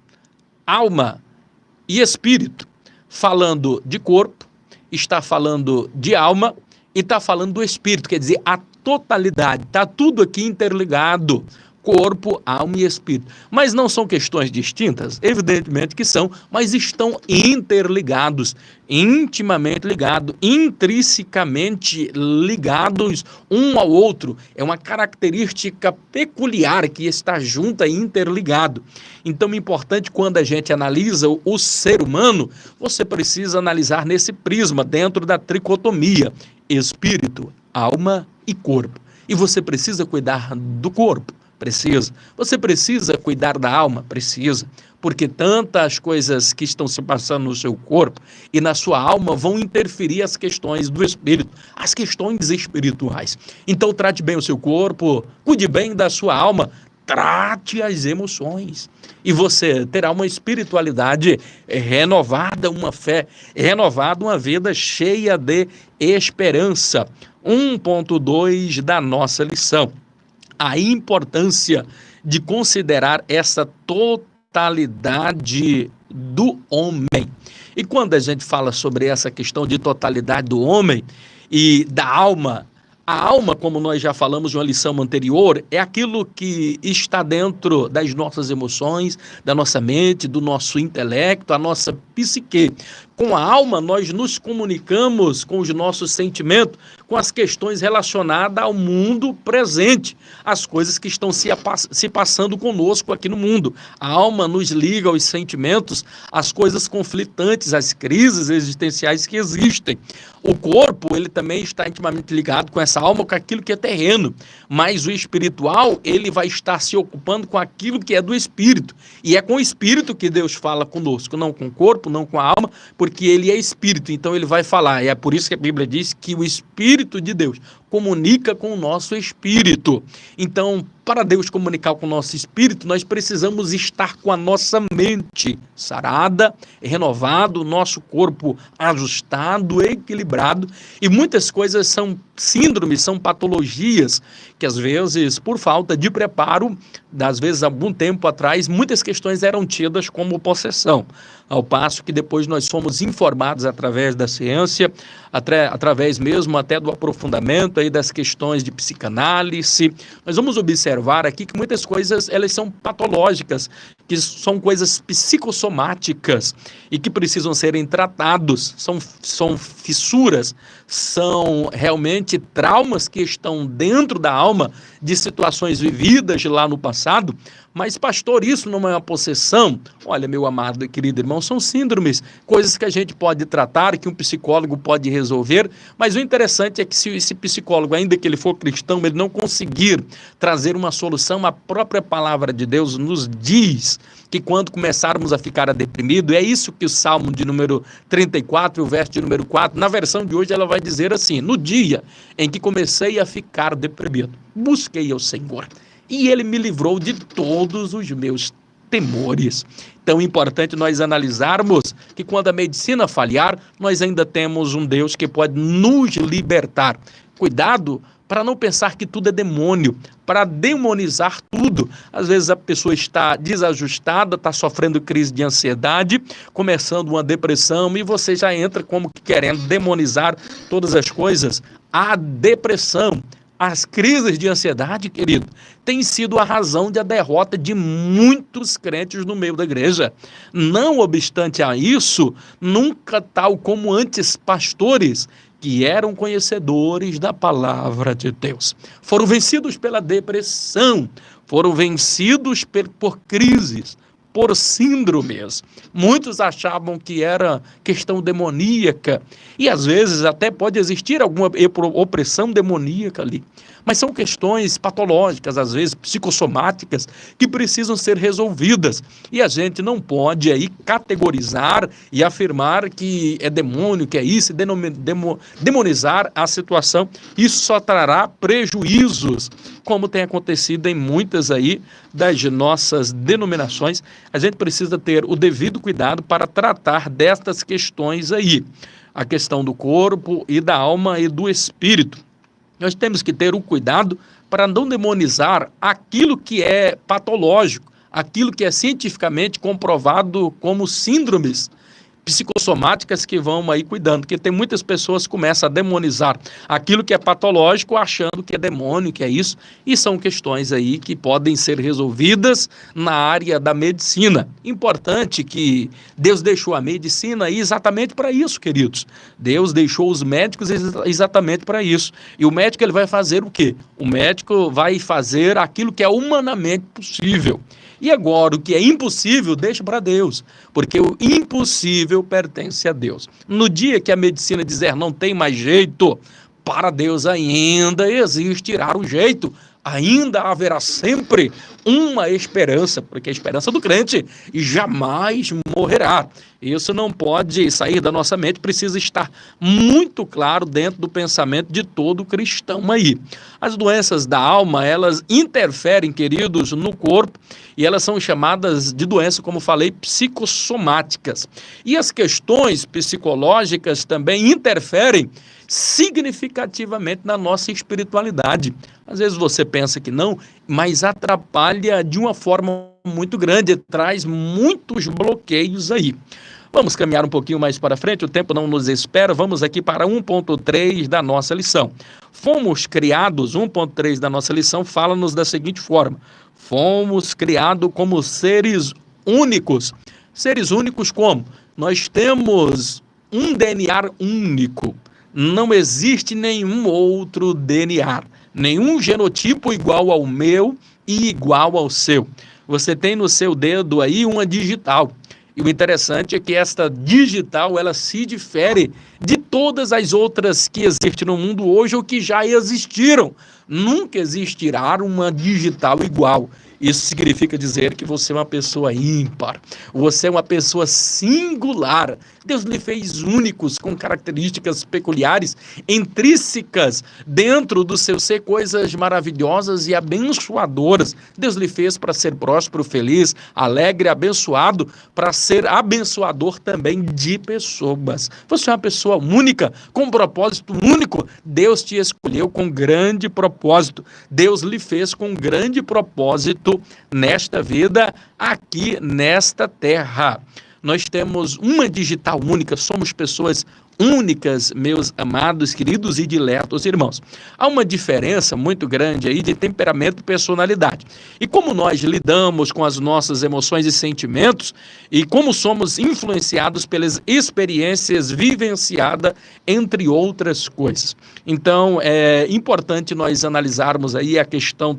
alma e espírito. Falando de corpo, está falando de alma e está falando do espírito, quer dizer, a totalidade, está tudo aqui interligado, corpo, alma e espírito. Mas não são questões distintas? Evidentemente que são, mas estão interligados, intimamente ligados, intrinsecamente ligados um ao outro. É uma característica peculiar que está junta e interligado. Então é importante quando a gente analisa o ser humano, você precisa analisar nesse prisma, dentro da tricotomia, espírito, alma e corpo. E você precisa cuidar do corpo. Precisa. Você precisa cuidar da alma? Precisa. Porque tantas coisas que estão se passando no seu corpo e na sua alma vão interferir as questões do espírito, as questões espirituais. Então trate bem o seu corpo, cuide bem da sua alma, trate as emoções. E você terá uma espiritualidade renovada, uma fé renovada, uma vida cheia de esperança. 1.2 da nossa lição. A importância de considerar essa totalidade do homem. E quando a gente fala sobre essa questão de totalidade do homem e da alma, a alma, como nós já falamos em uma lição anterior, é aquilo que está dentro das nossas emoções, da nossa mente, do nosso intelecto, a nossa psique. Com a alma, nós nos comunicamos com os nossos sentimentos, com as questões relacionadas ao mundo presente, as coisas que estão se passando conosco aqui no mundo. A alma nos liga aos sentimentos, às coisas conflitantes, às crises existenciais que existem. O corpo, ele também está intimamente ligado com essa alma, com aquilo que é terreno, mas o espiritual, ele vai estar se ocupando com aquilo que é do espírito, e é com o espírito que Deus fala conosco, não com o corpo, não com a alma, porque ele é espírito, então ele vai falar, e é por isso que a Bíblia diz que o Espírito de Deus comunica com o nosso espírito. Então, para Deus comunicar com o nosso espírito, nós precisamos estar com a nossa mente sarada, renovado, o nosso corpo ajustado, equilibrado, e muitas coisas são síndromes, são patologias, que às vezes, por falta de preparo, às vezes, há algum tempo atrás, muitas questões eram tidas como possessão, ao passo que depois nós fomos informados através da ciência, através mesmo até do aprofundamento aí das questões de psicanálise. Nós vamos observar aqui que muitas coisas, elas são patológicas, que são coisas psicossomáticas e que precisam serem tratados, são fissuras, são realmente traumas que estão dentro da alma de situações vividas lá no passado. Mas, pastor, isso não é uma possessão? Olha, meu amado e querido irmão, são síndromes, coisas que a gente pode tratar, que um psicólogo pode resolver, mas o interessante é que se esse psicólogo, ainda que ele for cristão, ele não conseguir trazer uma solução, a própria palavra de Deus nos diz que quando começarmos a ficar deprimido, é isso que o Salmo de número 34, o verso de número 4, na versão de hoje ela vai dizer assim: no dia em que comecei a ficar deprimido, busquei ao Senhor, e ele me livrou de todos os meus temores. Então é importante nós analisarmos que quando a medicina falhar, nós ainda temos um Deus que pode nos libertar. Cuidado para não pensar que tudo é demônio, para demonizar tudo. Às vezes a pessoa está desajustada, está sofrendo crise de ansiedade, começando uma depressão, e você já entra como que querendo demonizar todas as coisas. A depressão, as crises de ansiedade, querido, tem sido a razão da derrota de muitos crentes no meio da igreja. Não obstante a isso, nunca tal como antes pastores que eram conhecedores da palavra de Deus foram vencidos pela depressão, foram vencidos por crises, por síndromes. Muitos achavam que era questão demoníaca, e às vezes até pode existir alguma opressão demoníaca ali, mas são questões patológicas, às vezes psicossomáticas, que precisam ser resolvidas, e a gente não pode aí categorizar e afirmar que é demônio, que é isso, demonizar a situação. Isso só trará prejuízos, como tem acontecido em muitas aí das nossas denominações. A gente precisa ter o devido cuidado para tratar destas questões aí, a questão do corpo e da alma e do espírito. Nós temos que ter o cuidado para não demonizar aquilo que é patológico, aquilo que é cientificamente comprovado como síndromes. psicossomáticas que vão aí cuidando, porque tem muitas pessoas que começam a demonizar aquilo que é patológico, achando que é demônio, que é isso, e são questões aí que podem ser resolvidas na área da medicina. Importante que Deus deixou a medicina aí exatamente para isso, queridos. Deus deixou os médicos exatamente para isso. E o médico ele vai fazer o quê? O médico vai fazer aquilo que é humanamente possível. E agora, o que é impossível, deixa para Deus, porque o impossível pertence a Deus. No dia que a medicina dizer não tem mais jeito, para Deus ainda existirá um jeito, ainda haverá sempre uma esperança, porque a esperança do crente jamais morrerá. Isso não pode sair da nossa mente, precisa estar muito claro dentro do pensamento de todo cristão aí. As doenças da alma, elas interferem, queridos, no corpo, e elas são chamadas de doenças, como falei, psicossomáticas. E as questões psicológicas também interferem significativamente na nossa espiritualidade. Às vezes você pensa que não, mas atrapalha de uma forma muito grande, traz muitos bloqueios aí. Vamos caminhar um pouquinho mais para frente, o tempo não nos espera, vamos aqui para 1.3 da nossa lição. Fomos criados, 1.3 da nossa lição fala-nos da seguinte forma: fomos criados como seres únicos. Seres únicos como? Nós temos um DNA único. Não existe nenhum outro DNA, nenhum genotipo igual ao meu e igual ao seu. Você tem no seu dedo aí uma digital. E o interessante é que esta digital, ela se difere de todas as outras que existem no mundo hoje ou que já existiram. Nunca existirá uma digital igual. Isso significa dizer que você é uma pessoa ímpar, você é uma pessoa singular. Deus lhe fez únicos, com características peculiares, intrínsecas dentro do seu ser, coisas maravilhosas e abençoadoras. Deus lhe fez para ser próspero, feliz, alegre, abençoado, para ser abençoador também de pessoas. Você é uma pessoa única, com um propósito único. Deus te escolheu com grande propósito. Deus lhe fez com grande propósito nesta vida, aqui nesta terra. Nós temos uma digital única, somos pessoas únicas, meus amados, queridos e diletos irmãos. Há uma diferença muito grande aí de temperamento e personalidade. E como nós lidamos com as nossas emoções e sentimentos e como somos influenciados pelas experiências vivenciadas, entre outras coisas. Então, é importante nós analisarmos aí a questão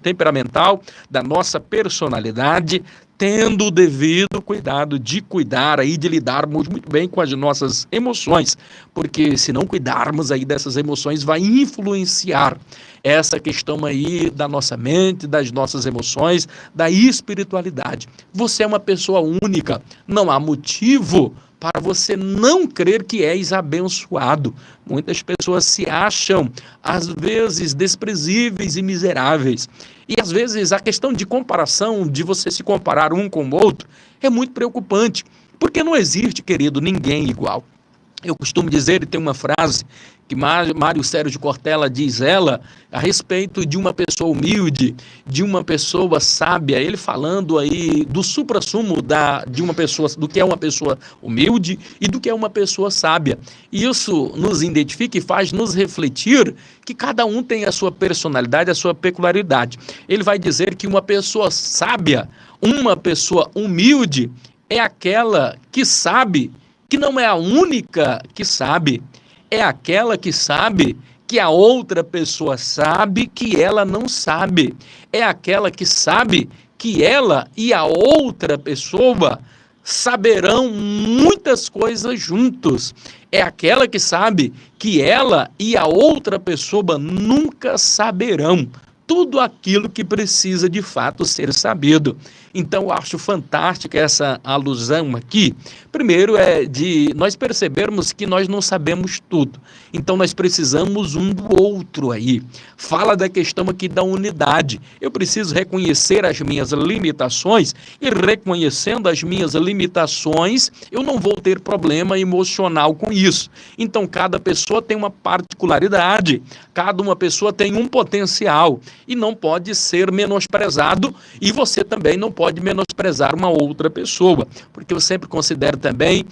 temperamental da nossa personalidade, tendo o devido cuidado de cuidar aí, de lidarmos muito bem com as nossas emoções, porque se não cuidarmos aí dessas emoções, vai influenciar essa questão aí da nossa mente, das nossas emoções, da espiritualidade. Você é uma pessoa única, não há motivo para você não crer que és abençoado. Muitas pessoas se acham, às vezes, desprezíveis e miseráveis. E, às vezes, a questão de comparação, de você se comparar um com o outro, é muito preocupante, porque não existe, querido, ninguém igual. Eu costumo dizer, e tem uma frase que Mário Sérgio Cortella diz ela, a respeito de uma pessoa humilde, de uma pessoa sábia, ele falando aí do suprassumo de uma pessoa, do que é uma pessoa humilde e do que é uma pessoa sábia. E isso nos identifica e faz nos refletir que cada um tem a sua personalidade, a sua peculiaridade. Ele vai dizer que uma pessoa sábia, uma pessoa humilde, é aquela que sabe que não é a única que sabe, é aquela que sabe que a outra pessoa sabe que ela não sabe, é aquela que sabe que ela e a outra pessoa saberão muitas coisas juntos, é aquela que sabe que ela e a outra pessoa nunca saberão tudo aquilo que precisa de fato ser sabido. Então, eu acho fantástica essa alusão aqui. Primeiro é de nós percebermos que nós não sabemos tudo. Então, nós precisamos um do outro aí. Fala da questão aqui da unidade. Eu preciso reconhecer as minhas limitações e reconhecendo as minhas limitações, eu não vou ter problema emocional com isso. Então, cada pessoa tem uma particularidade, cada uma pessoa tem um potencial e não pode ser menosprezado e você também não pode menosprezar uma outra pessoa, porque eu sempre considero também,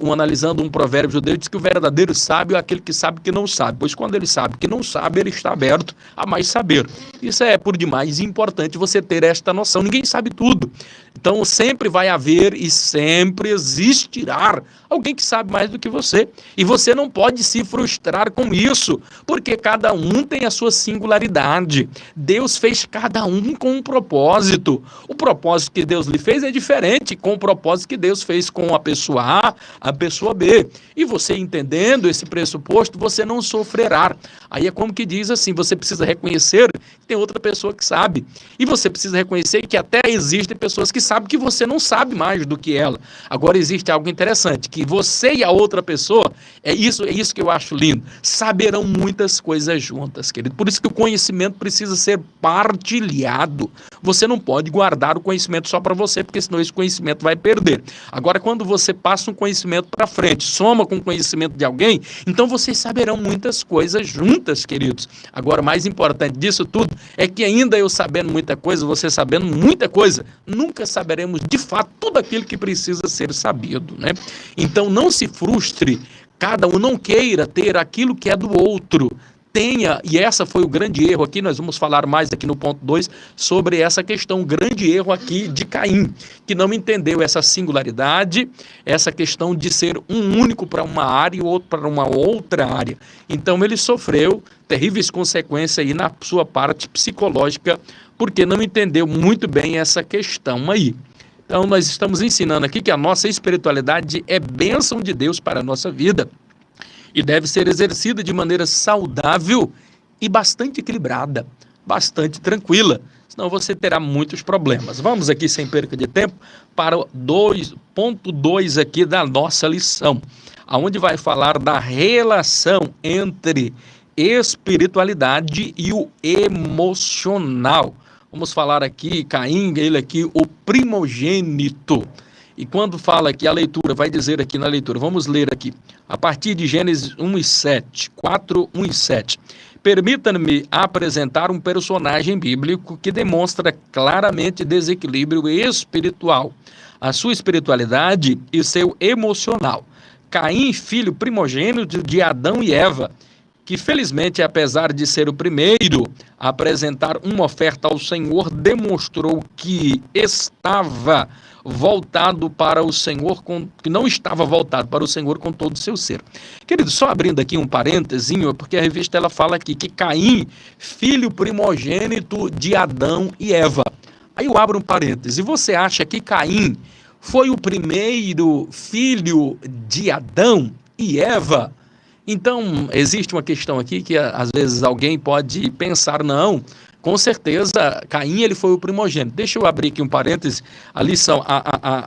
analisando um provérbio judeu, diz que o verdadeiro sábio é aquele que sabe que não sabe, pois quando ele sabe que não sabe, ele está aberto a mais saber. Isso é por demais importante você ter esta noção. Ninguém sabe tudo. Então sempre vai haver e sempre existirá alguém que sabe mais do que você. E você não pode se frustrar com isso, porque cada um tem a sua singularidade. Deus fez cada um com um propósito. O propósito que Deus lhe fez é diferente com o propósito que Deus fez com a pessoa A, a pessoa B. E você entendendo esse pressuposto, você não sofrerá. Aí é como que diz assim, você precisa reconhecer que tem outra pessoa que sabe. E você precisa reconhecer que até existem pessoas que sabem que você não sabe mais do que ela. Agora existe algo interessante, que você e a outra pessoa, é isso que eu acho lindo, saberão muitas coisas juntas, querido. Por isso que o conhecimento precisa ser partilhado. Você não pode guardar o conhecimento só para você, porque senão esse conhecimento vai perder. Agora, quando você passa um conhecimento para frente, soma com o conhecimento de alguém, então vocês saberão muitas coisas juntas, queridos. Agora, o mais importante disso tudo é que ainda eu sabendo muita coisa, você sabendo muita coisa, nunca saberemos de fato tudo aquilo que precisa ser sabido, né? Então não se frustre, cada um não queira ter aquilo que é do outro. Tenha, e essa foi o grande erro aqui, nós vamos falar mais aqui no ponto 2 sobre essa questão, o grande erro aqui de Caim, que não entendeu essa singularidade, essa questão de ser um único para uma área e o outro para uma outra área. Então ele sofreu terríveis consequências aí na sua parte psicológica, porque não entendeu muito bem essa questão aí. Então nós estamos ensinando aqui que a nossa espiritualidade é bênção de Deus para a nossa vida, e deve ser exercida de maneira saudável e bastante equilibrada, bastante tranquila, senão você terá muitos problemas. Vamos aqui, sem perca de tempo, para o ponto 2 aqui da nossa lição, onde vai falar da relação entre espiritualidade e o emocional. Vamos falar aqui, Caim, ele aqui, o primogênito. E quando fala aqui, a leitura, vai dizer aqui na leitura, vamos ler aqui, a partir de Gênesis 1:7, 4:1-7. Permita-me apresentar um personagem bíblico que demonstra claramente desequilíbrio espiritual, a sua espiritualidade e seu emocional. Caim, filho primogênito de Adão e Eva, que felizmente, apesar de ser o primeiro a apresentar uma oferta ao Senhor, demonstrou que estava voltado para o Senhor, que não estava voltado para o Senhor com todo o seu ser. Querido, só abrindo aqui um parênteses, porque a revista ela fala aqui que Caim, filho primogênito de Adão e Eva. Aí eu abro um parêntese, e você acha que Caim foi o primeiro filho de Adão e Eva? Então, existe uma questão aqui que às vezes alguém pode pensar, não, com certeza Caim ele foi o primogênito. Deixa eu abrir aqui um parêntese, a lição,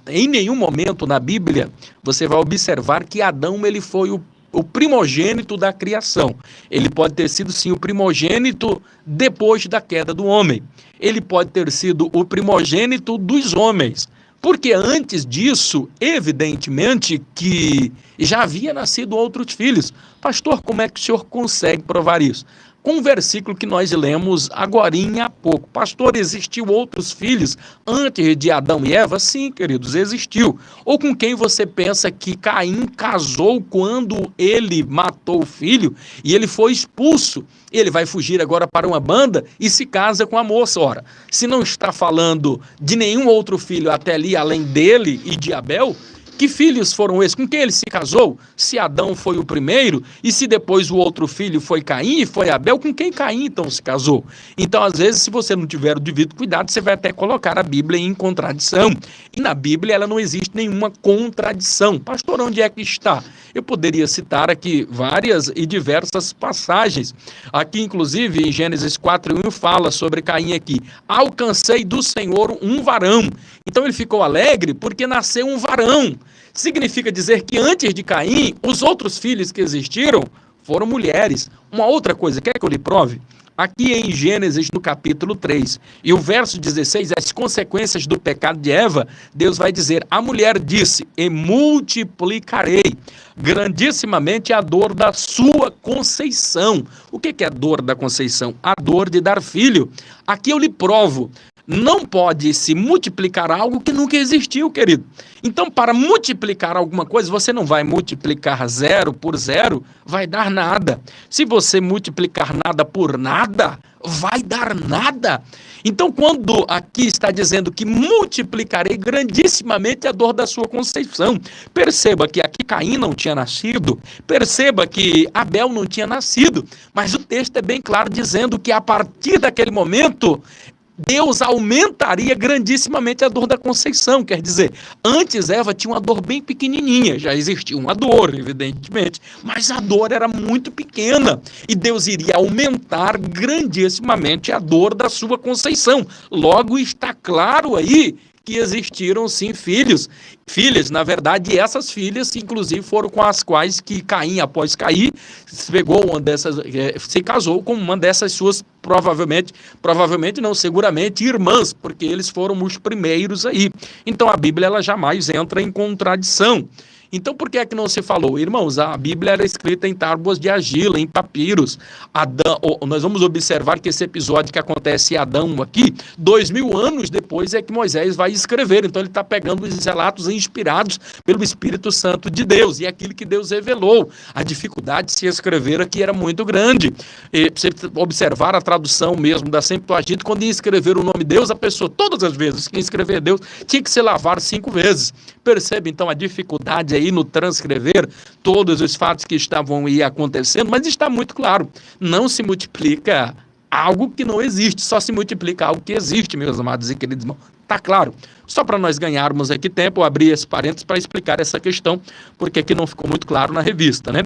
em nenhum momento na Bíblia você vai observar que Adão ele foi o primogênito da criação. Ele pode ter sido sim o primogênito depois da queda do homem. Ele pode ter sido o primogênito dos homens. Porque antes disso, evidentemente que já havia nascido outros filhos. Pastor, como é que o senhor consegue provar isso? Com um versículo que nós lemos agorinha há pouco. Pastor, existiu outros filhos antes de Adão e Eva? Sim, queridos, existiu. Ou com quem você pensa que Caim casou quando ele matou o filho e ele foi expulso? Ele vai fugir agora para uma banda e se casa com a moça. Ora, se não está falando de nenhum outro filho até ali, além dele e de Abel, que filhos foram esses? Com quem ele se casou? Se Adão foi o primeiro, e se depois o outro filho foi Caim e foi Abel, com quem Caim então se casou? Então, às vezes, se você não tiver o devido cuidado, você vai até colocar a Bíblia em contradição. E na Bíblia ela não existe nenhuma contradição. Pastor, onde é que está? Eu poderia citar aqui várias e diversas passagens. Aqui, inclusive, em Gênesis 4:1 fala sobre Caim aqui. Alcancei do Senhor um varão. Então ele ficou alegre porque nasceu um varão. Significa dizer que antes de Caim, os outros filhos que existiram foram mulheres. Uma outra coisa, quer que eu lhe prove? Aqui em Gênesis, no capítulo 3, e o verso 16, as consequências do pecado de Eva, Deus vai dizer, a mulher disse, e multiplicarei grandissimamente a dor da sua conceição. O que é a dor da conceição? A dor de dar filho. Aqui eu lhe provo, Não pode se multiplicar algo que nunca existiu, querido. Então, para multiplicar alguma coisa, você não vai multiplicar 0 por 0, vai dar nada. Se você multiplicar nada por nada, vai dar nada. Então, quando aqui está dizendo que multiplicarei grandissimamente a dor da sua conceição, perceba que aqui Caim não tinha nascido, perceba que Abel não tinha nascido, mas o texto é bem claro dizendo que a partir daquele momento, Deus aumentaria grandissimamente a dor da conceição, quer dizer, antes Eva tinha uma dor bem pequenininha, já existia uma dor, evidentemente, mas a dor era muito pequena, e Deus iria aumentar grandissimamente a dor da sua conceição. Logo está claro aí que existiram sim filhas, na verdade, essas filhas, inclusive, foram com as quais que Caim, após cair, pegou uma dessas, se casou com uma dessas suas, provavelmente não, seguramente, irmãs, porque eles foram os primeiros aí. Então, a Bíblia, ela jamais entra em contradição. Então, por que é que não se falou? Irmãos, a Bíblia era escrita em tábuas de argila, em papiros. Nós vamos observar que esse episódio que acontece em Adão aqui, 2000 anos depois é que Moisés vai escrever. Então, ele está pegando os relatos inspirados pelo Espírito Santo de Deus e aquilo que Deus revelou. A dificuldade de se escrever aqui era muito grande. E você observar a tradução mesmo da Septuaginta, quando ia escrever o nome de Deus, a pessoa, todas as vezes que ia escrever Deus, tinha que se lavar 5 vezes. Percebe, então, a dificuldade aí no transcrever todos os fatos que estavam aí acontecendo, mas está muito claro, não se multiplica algo que não existe, só se multiplica algo que existe, meus amados e queridos irmãos. Está claro? Só para nós ganharmos aqui tempo, eu abri esse parênteses para explicar essa questão, porque aqui não ficou muito claro na revista, né?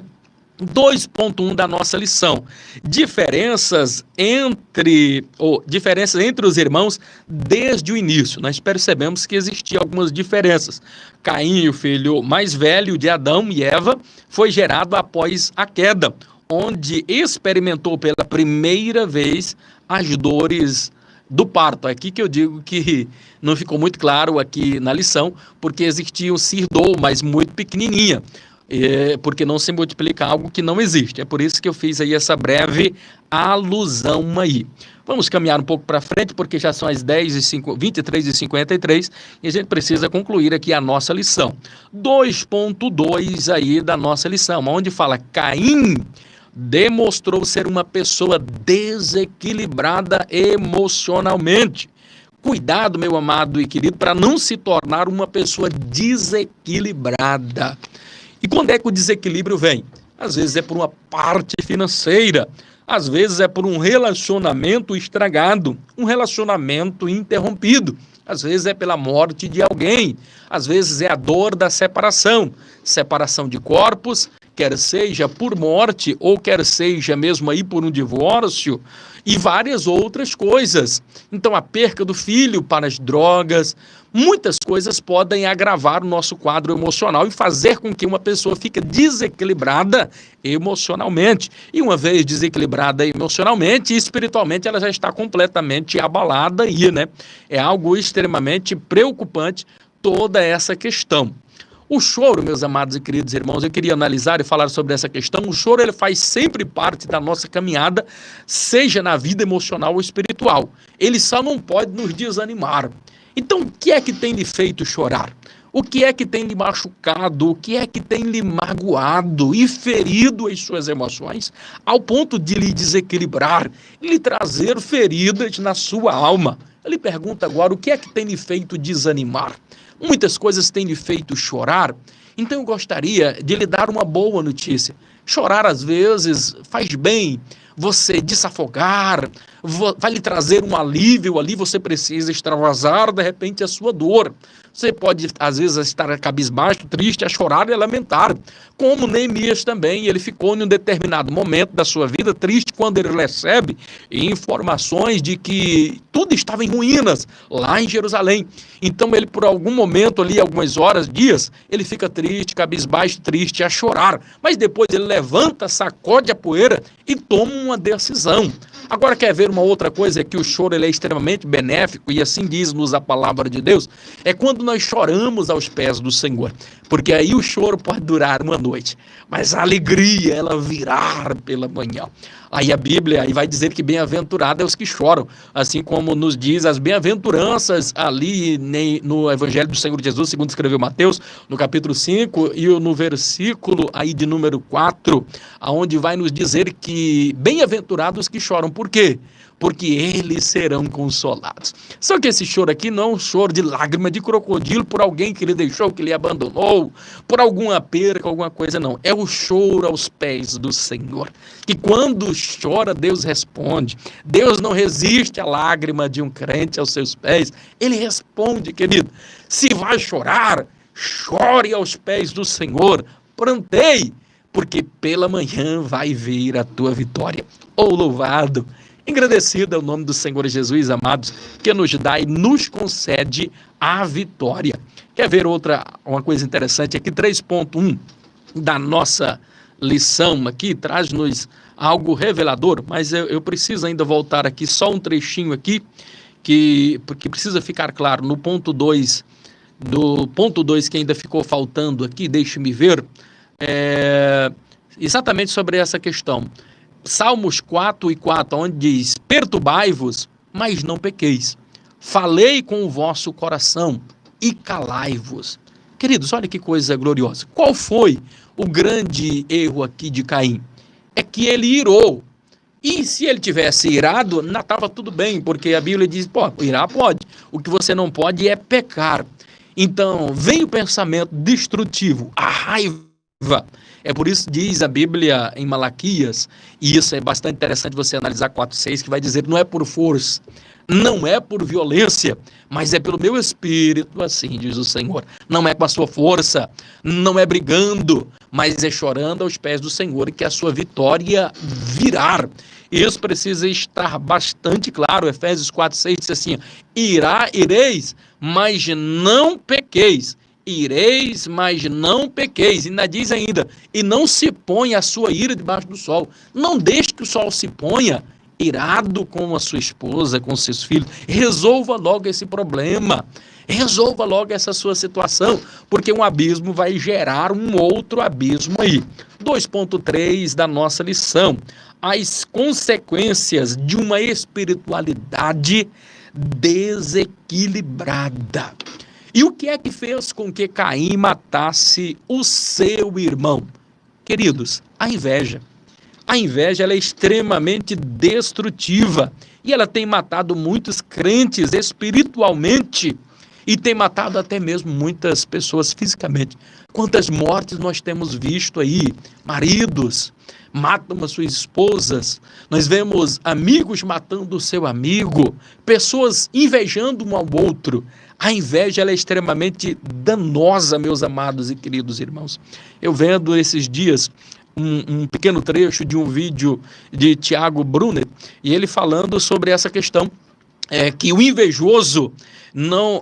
2.1 da nossa lição, diferenças entre os irmãos desde o início. Nós percebemos que existiam algumas diferenças. Caim, o filho mais velho de Adão e Eva, foi gerado após a queda, onde experimentou pela primeira vez as dores do parto. Aqui que eu digo que não ficou muito claro aqui na lição, porque existia um sirdou, mas muito pequenininha. Porque não se multiplica algo que não existe. É por isso que eu fiz aí essa breve alusão aí. Vamos caminhar um pouco para frente, porque já são as 23h53 e a gente precisa concluir aqui a nossa lição. 2.2 aí da nossa lição, onde fala Caim demonstrou ser uma pessoa desequilibrada emocionalmente. Cuidado, meu amado e querido, para não se tornar uma pessoa desequilibrada. E quando é que o desequilíbrio vem? Às vezes é por uma parte financeira, às vezes é por um relacionamento estragado, um relacionamento interrompido, às vezes é pela morte de alguém, às vezes é a dor da separação de corpos, quer seja por morte ou quer seja mesmo aí por um divórcio e várias outras coisas. Então a perca do filho para as drogas, muitas coisas podem agravar o nosso quadro emocional e fazer com que uma pessoa fique desequilibrada emocionalmente. E uma vez desequilibrada emocionalmente, espiritualmente ela já está completamente abalada aí, né? É algo extremamente preocupante toda essa questão. O choro, meus amados e queridos irmãos, eu queria analisar e falar sobre essa questão. O choro, ele faz sempre parte da nossa caminhada, seja na vida emocional ou espiritual. Ele só não pode nos desanimar. Então, o que é que tem lhe feito chorar? O que é que tem lhe machucado? O que é que tem lhe magoado e ferido as suas emoções, ao ponto de lhe desequilibrar e lhe trazer feridas na sua alma? Ele pergunta agora, o que é que tem lhe feito desanimar? Muitas coisas têm lhe feito chorar, então eu gostaria de lhe dar uma boa notícia. Chorar, às vezes, faz bem. Você desafogar, vai lhe trazer um alívio ali, você precisa extravasar, de repente, a sua dor. Você pode, às vezes, estar cabisbaixo, triste, a chorar e a lamentar. Como Neemias também, ele ficou em um determinado momento da sua vida triste quando ele recebe informações de que tudo estava em ruínas lá em Jerusalém. Então ele, por algum momento ali, algumas horas, dias, ele fica triste, cabisbaixo, triste, a chorar. Mas depois ele levanta, sacode a poeira e toma uma decisão. Agora, quer ver uma outra coisa? É que o choro, ele é extremamente benéfico, e assim diz-nos a palavra de Deus, é quando quando nós choramos aos pés do Senhor, porque aí o choro pode durar uma noite, mas a alegria, ela virá pela manhã. Aí a Bíblia aí vai dizer que bem-aventurado é os que choram, assim como nos diz as bem-aventuranças ali no Evangelho do Senhor Jesus, segundo escreveu Mateus, no capítulo 5 e no versículo aí de número 4, aonde vai nos dizer que bem-aventurados os que choram. Por quê? Porque eles serão consolados. Só que esse choro aqui não é um choro de lágrima de crocodilo por alguém que lhe deixou, que lhe abandonou, por alguma perca, alguma coisa, não. É o choro aos pés do Senhor. Que quando chora, Deus responde. Deus não resiste à lágrima de um crente aos seus pés. Ele responde, querido. Se vai chorar, chore aos pés do Senhor. Pranteie, porque pela manhã vai vir a tua vitória. Oh, louvado! Engrandecido é o nome do Senhor Jesus, amados, que nos dá e nos concede a vitória. Quer ver uma coisa interessante aqui? 3.1 da nossa lição aqui, traz-nos algo revelador, mas eu preciso ainda voltar aqui, só um trechinho aqui, porque precisa ficar claro, no ponto 2, do ponto 2 que ainda ficou faltando aqui, deixe-me ver, exatamente sobre essa questão. Salmos 4:4, onde diz: perturbai-vos, mas não pequeis. Falei com o vosso coração e calai-vos. Queridos, olha que coisa gloriosa. Qual foi o grande erro aqui de Caim? É que ele irou. E se ele tivesse irado, não estava tudo bem, porque a Bíblia diz, irar pode. O que você não pode é pecar. Então, vem o pensamento destrutivo, a raiva. É por isso diz a Bíblia em Malaquias, e isso é bastante interessante você analisar 4:6, que vai dizer, não é por força, não é por violência, mas é pelo meu espírito, assim diz o Senhor. Não é com a sua força, não é brigando, mas é chorando aos pés do Senhor que a sua vitória virá. Isso precisa estar bastante claro. Efésios 4:6 diz assim, ireis, mas não pequeis. Ireis, mas não pequeis. E ainda diz ainda, e não se ponha a sua ira debaixo do sol. Não deixe que o sol se ponha irado com a sua esposa, com seus filhos. Resolva logo esse problema. Resolva logo essa sua situação, porque um abismo vai gerar um outro abismo aí. 2.3 da nossa lição. As consequências de uma espiritualidade desequilibrada. E o que é que fez com que Caim matasse o seu irmão? Queridos, a inveja. A inveja, ela é extremamente destrutiva e ela tem matado muitos crentes espiritualmente e tem matado até mesmo muitas pessoas fisicamente. Quantas mortes nós temos visto aí? Maridos matam as suas esposas, nós vemos amigos matando o seu amigo, pessoas invejando um ao outro. A inveja, ela é extremamente danosa, meus amados e queridos irmãos. Eu vendo esses dias um pequeno trecho de um vídeo de Tiago Brunner, e ele falando sobre essa questão, que o invejoso,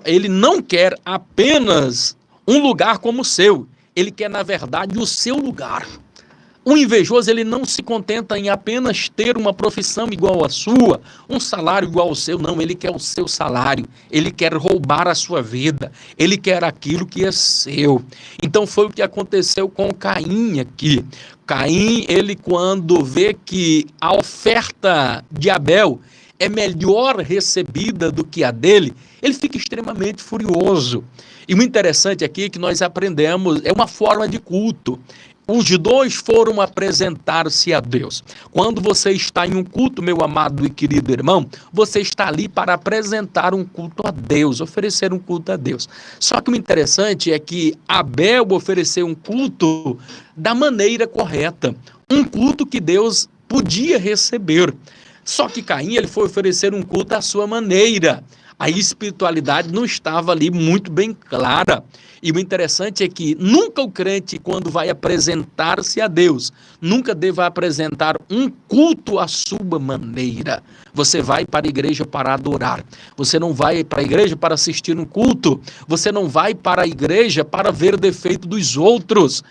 ele não quer apenas um lugar como o seu, ele quer, na verdade, o seu lugar. O invejoso, ele não se contenta em apenas ter uma profissão igual à sua, um salário igual ao seu, não, ele quer o seu salário, ele quer roubar a sua vida, ele quer aquilo que é seu. Então foi o que aconteceu com Caim aqui. Caim, ele quando vê que a oferta de Abel é melhor recebida do que a dele, ele fica extremamente furioso. E o interessante aqui é que nós aprendemos, é uma forma de culto. Os dois foram apresentar-se a Deus. Quando você está em um culto, meu amado e querido irmão, você está ali para apresentar um culto a Deus, oferecer um culto a Deus. Só que o interessante é que Abel ofereceu um culto da maneira correta, um culto que Deus podia receber. Só que Caim, ele foi oferecer um culto à sua maneira. A espiritualidade não estava ali muito bem clara. E o interessante é que nunca o crente, quando vai apresentar-se a Deus, nunca deva apresentar um culto à sua maneira. Você vai para a igreja para adorar. Você não vai para a igreja para assistir um culto. Você não vai para a igreja para ver o defeito dos outros.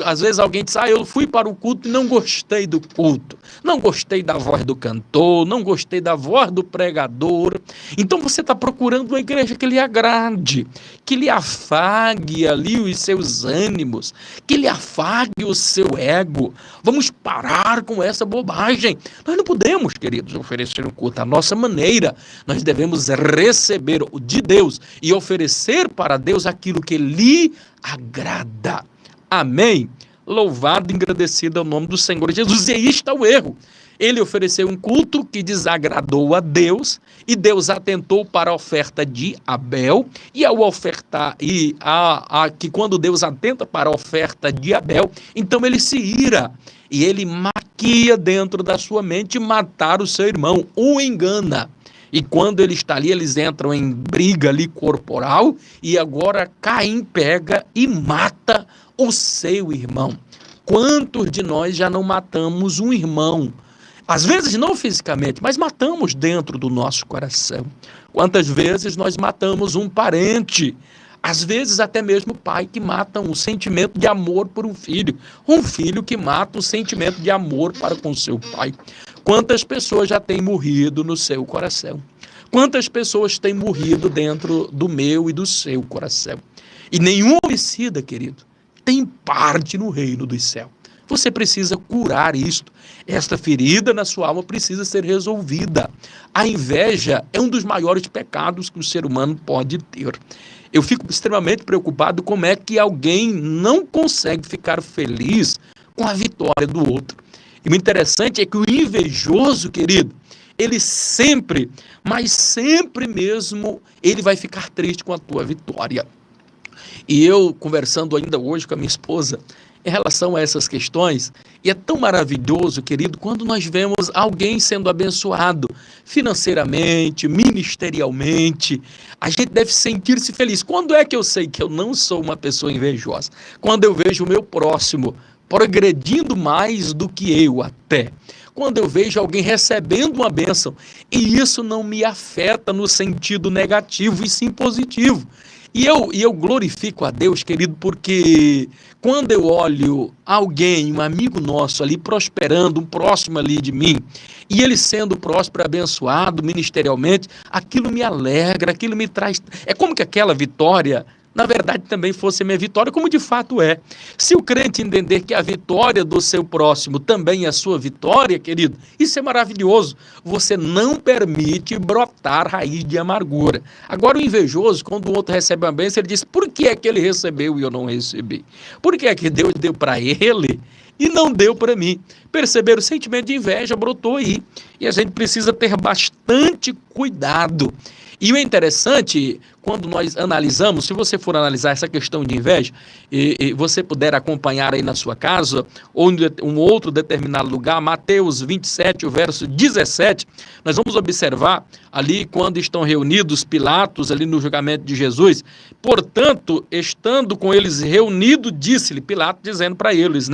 Às vezes alguém diz, eu fui para o culto e não gostei do culto, não gostei da voz do cantor, não gostei da voz do pregador. Então você está procurando uma igreja que lhe agrade, que lhe afague ali os seus ânimos, que lhe afague o seu ego. Vamos parar com essa bobagem. Nós não podemos, queridos, oferecer um culto à nossa maneira. Nós devemos receber de Deus e oferecer para Deus aquilo que lhe agrada. Amém? Louvado e agradecido é o nome do Senhor Jesus. E aí está o erro. Ele ofereceu um culto que desagradou a Deus, e Deus atentou para a oferta de Abel, e ao ofertar, que quando Deus atenta para a oferta de Abel, então ele se ira, e ele maquia dentro da sua mente matar o seu irmão, o engana. E quando ele está ali, eles entram em briga ali corporal, e agora Caim pega e mata o seu irmão. Quantos de nós já não matamos um irmão? Às vezes não fisicamente, mas matamos dentro do nosso coração. Quantas vezes nós matamos um parente? Às vezes até mesmo o pai que mata um sentimento de amor por um filho que mata um sentimento de amor para com seu pai. Quantas pessoas já têm morrido no seu coração? Quantas pessoas têm morrido dentro do meu e do seu coração? E nenhum homicida, querido, tem parte no reino dos céus. Você precisa curar isto. Esta ferida na sua alma precisa ser resolvida. A inveja é um dos maiores pecados que o ser humano pode ter. Eu fico extremamente preocupado como é que alguém não consegue ficar feliz com a vitória do outro. E o interessante é que o invejoso, querido, ele sempre, mas sempre mesmo, ele vai ficar triste com a tua vitória. E eu, conversando ainda hoje com a minha esposa, em relação a essas questões, e é tão maravilhoso, querido, quando nós vemos alguém sendo abençoado financeiramente, ministerialmente, a gente deve sentir-se feliz. Quando é que eu sei que eu não sou uma pessoa invejosa? Quando eu vejo o meu próximo progredindo mais do que eu até. Quando eu vejo alguém recebendo uma bênção, e isso não me afeta no sentido negativo, e sim positivo. E eu glorifico a Deus, querido, porque quando eu olho alguém, um amigo nosso ali prosperando, um próximo ali de mim, e ele sendo próspero, abençoado ministerialmente, aquilo me alegra, aquilo me traz... É como que aquela vitória, na verdade, também fosse minha vitória, como de fato é. Se o crente entender que a vitória do seu próximo também é a sua vitória, querido, isso é maravilhoso. Você não permite brotar raiz de amargura. Agora, o invejoso, quando o outro recebe uma bênção, ele diz, por que é que ele recebeu e eu não recebi? Por que é que Deus deu para ele e não deu para mim? Perceberam? O sentimento de inveja brotou aí. E a gente precisa ter bastante cuidado. E o interessante, quando nós analisamos, se você for analisar essa questão de inveja, e você puder acompanhar aí na sua casa, ou em um outro determinado lugar, Mateus 27, o verso 17, nós vamos observar ali quando estão reunidos Pilatos ali no julgamento de Jesus. Portanto, estando com eles reunidos, disse-lhe Pilatos, dizendo para eles,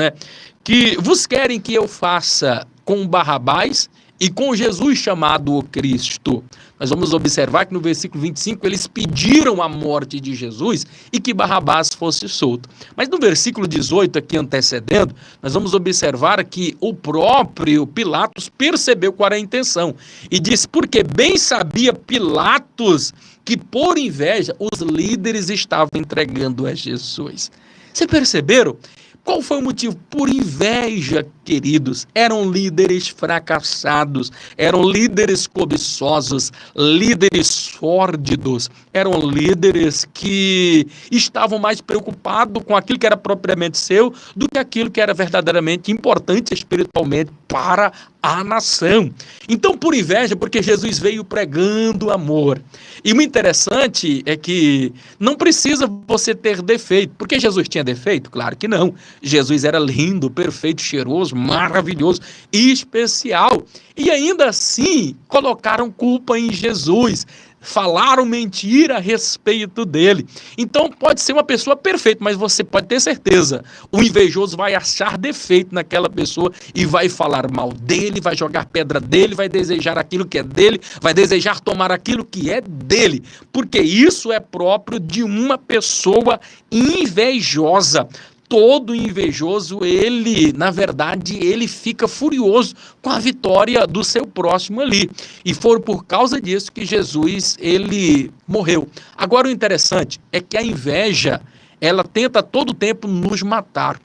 que vos querem que eu faça com Barrabás e com Jesus chamado o Cristo. Nós vamos observar que no versículo 25 eles pediram a morte de Jesus e que Barrabás fosse solto. Mas no versículo 18 aqui antecedendo, nós vamos observar que o próprio Pilatos percebeu qual era a intenção e disse, porque bem sabia Pilatos que por inveja os líderes estavam entregando a Jesus. Vocês perceberam? Qual foi o motivo? Por inveja, queridos. Eram líderes fracassados, eram líderes cobiçosos, líderes sórdidos, eram líderes que estavam mais preocupados com aquilo que era propriamente seu do que aquilo que era verdadeiramente importante espiritualmente para a nação. Então, por inveja, porque Jesus veio pregando amor. E o interessante é que não precisa você ter defeito. Porque Jesus tinha defeito? Claro que não. Jesus era lindo, perfeito, cheiroso, maravilhoso e especial. E ainda assim, colocaram culpa em Jesus. Falaram mentira a respeito dele. Então pode ser uma pessoa perfeita, mas você pode ter certeza, o invejoso vai achar defeito naquela pessoa e vai falar mal dele, vai jogar pedra dele, vai desejar aquilo que é dele, vai desejar tomar aquilo que é dele, porque isso é próprio de uma pessoa invejosa. todo invejoso, na verdade, ele fica furioso com a vitória do seu próximo ali. E foi por causa disso que Jesus, ele morreu. Agora, o interessante é que a inveja, ela tenta a todo tempo nos matar,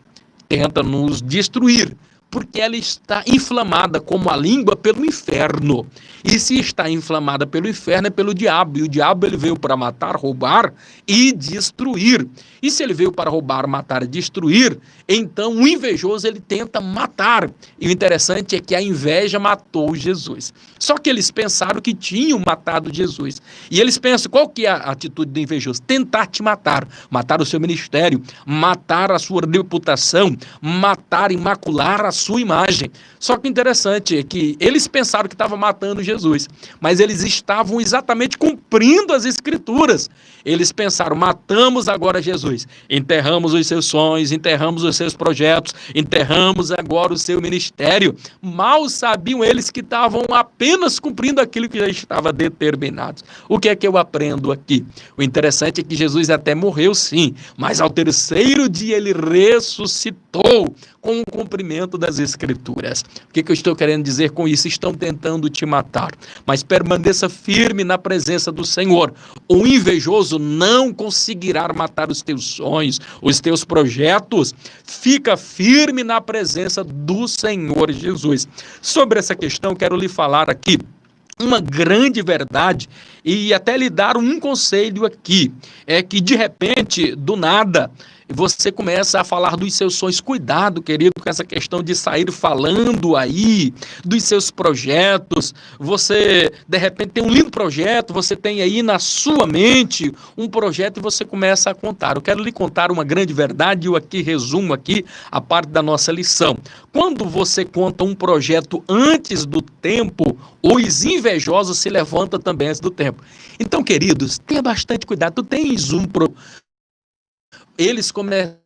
tenta nos destruir, porque ela está inflamada como a língua pelo inferno. E se está inflamada pelo inferno, é pelo diabo. E o diabo, ele veio para matar, roubar e destruir. E se ele veio para roubar, matar e destruir, então o invejoso, ele tenta matar. E o interessante é que a inveja matou Jesus. Só que eles pensaram que tinham matado Jesus. E eles pensam, qual que é a atitude do invejoso? Tentar te matar. Matar o seu ministério, matar a sua reputação, matar e macular a sua imagem. Só que o interessante é que eles pensaram que estavam matando Jesus, mas eles estavam exatamente cumprindo as escrituras. Eles pensaram, matamos agora Jesus, enterramos os seus sonhos, enterramos os seus projetos, enterramos agora o seu ministério. Mal sabiam eles que estavam apenas cumprindo aquilo que já estava determinado. O que é que eu aprendo aqui? O interessante é que Jesus até morreu sim, mas ao terceiro dia ele ressuscitou com o cumprimento das escrituras. O que eu estou querendo dizer com isso? Estão tentando te matar, mas permaneça firme na presença do Senhor. O invejoso não conseguirá matar os teus sonhos, os teus projetos. Fica firme na presença do Senhor Jesus. Sobre essa questão, quero lhe falar aqui uma grande verdade e até lhe dar um conselho aqui. É que de repente, do nada, você começa a falar dos seus sonhos. Cuidado, querido, com essa questão de sair falando aí dos seus projetos. Você, de repente, tem um lindo projeto, você tem aí na sua mente um projeto e você começa a contar. Eu quero lhe contar uma grande verdade e eu aqui resumo aqui a parte da nossa lição. Quando você conta um projeto antes do tempo, os invejosos se levantam também antes do tempo. Então, queridos, tenha bastante cuidado. Tu tens eles começarão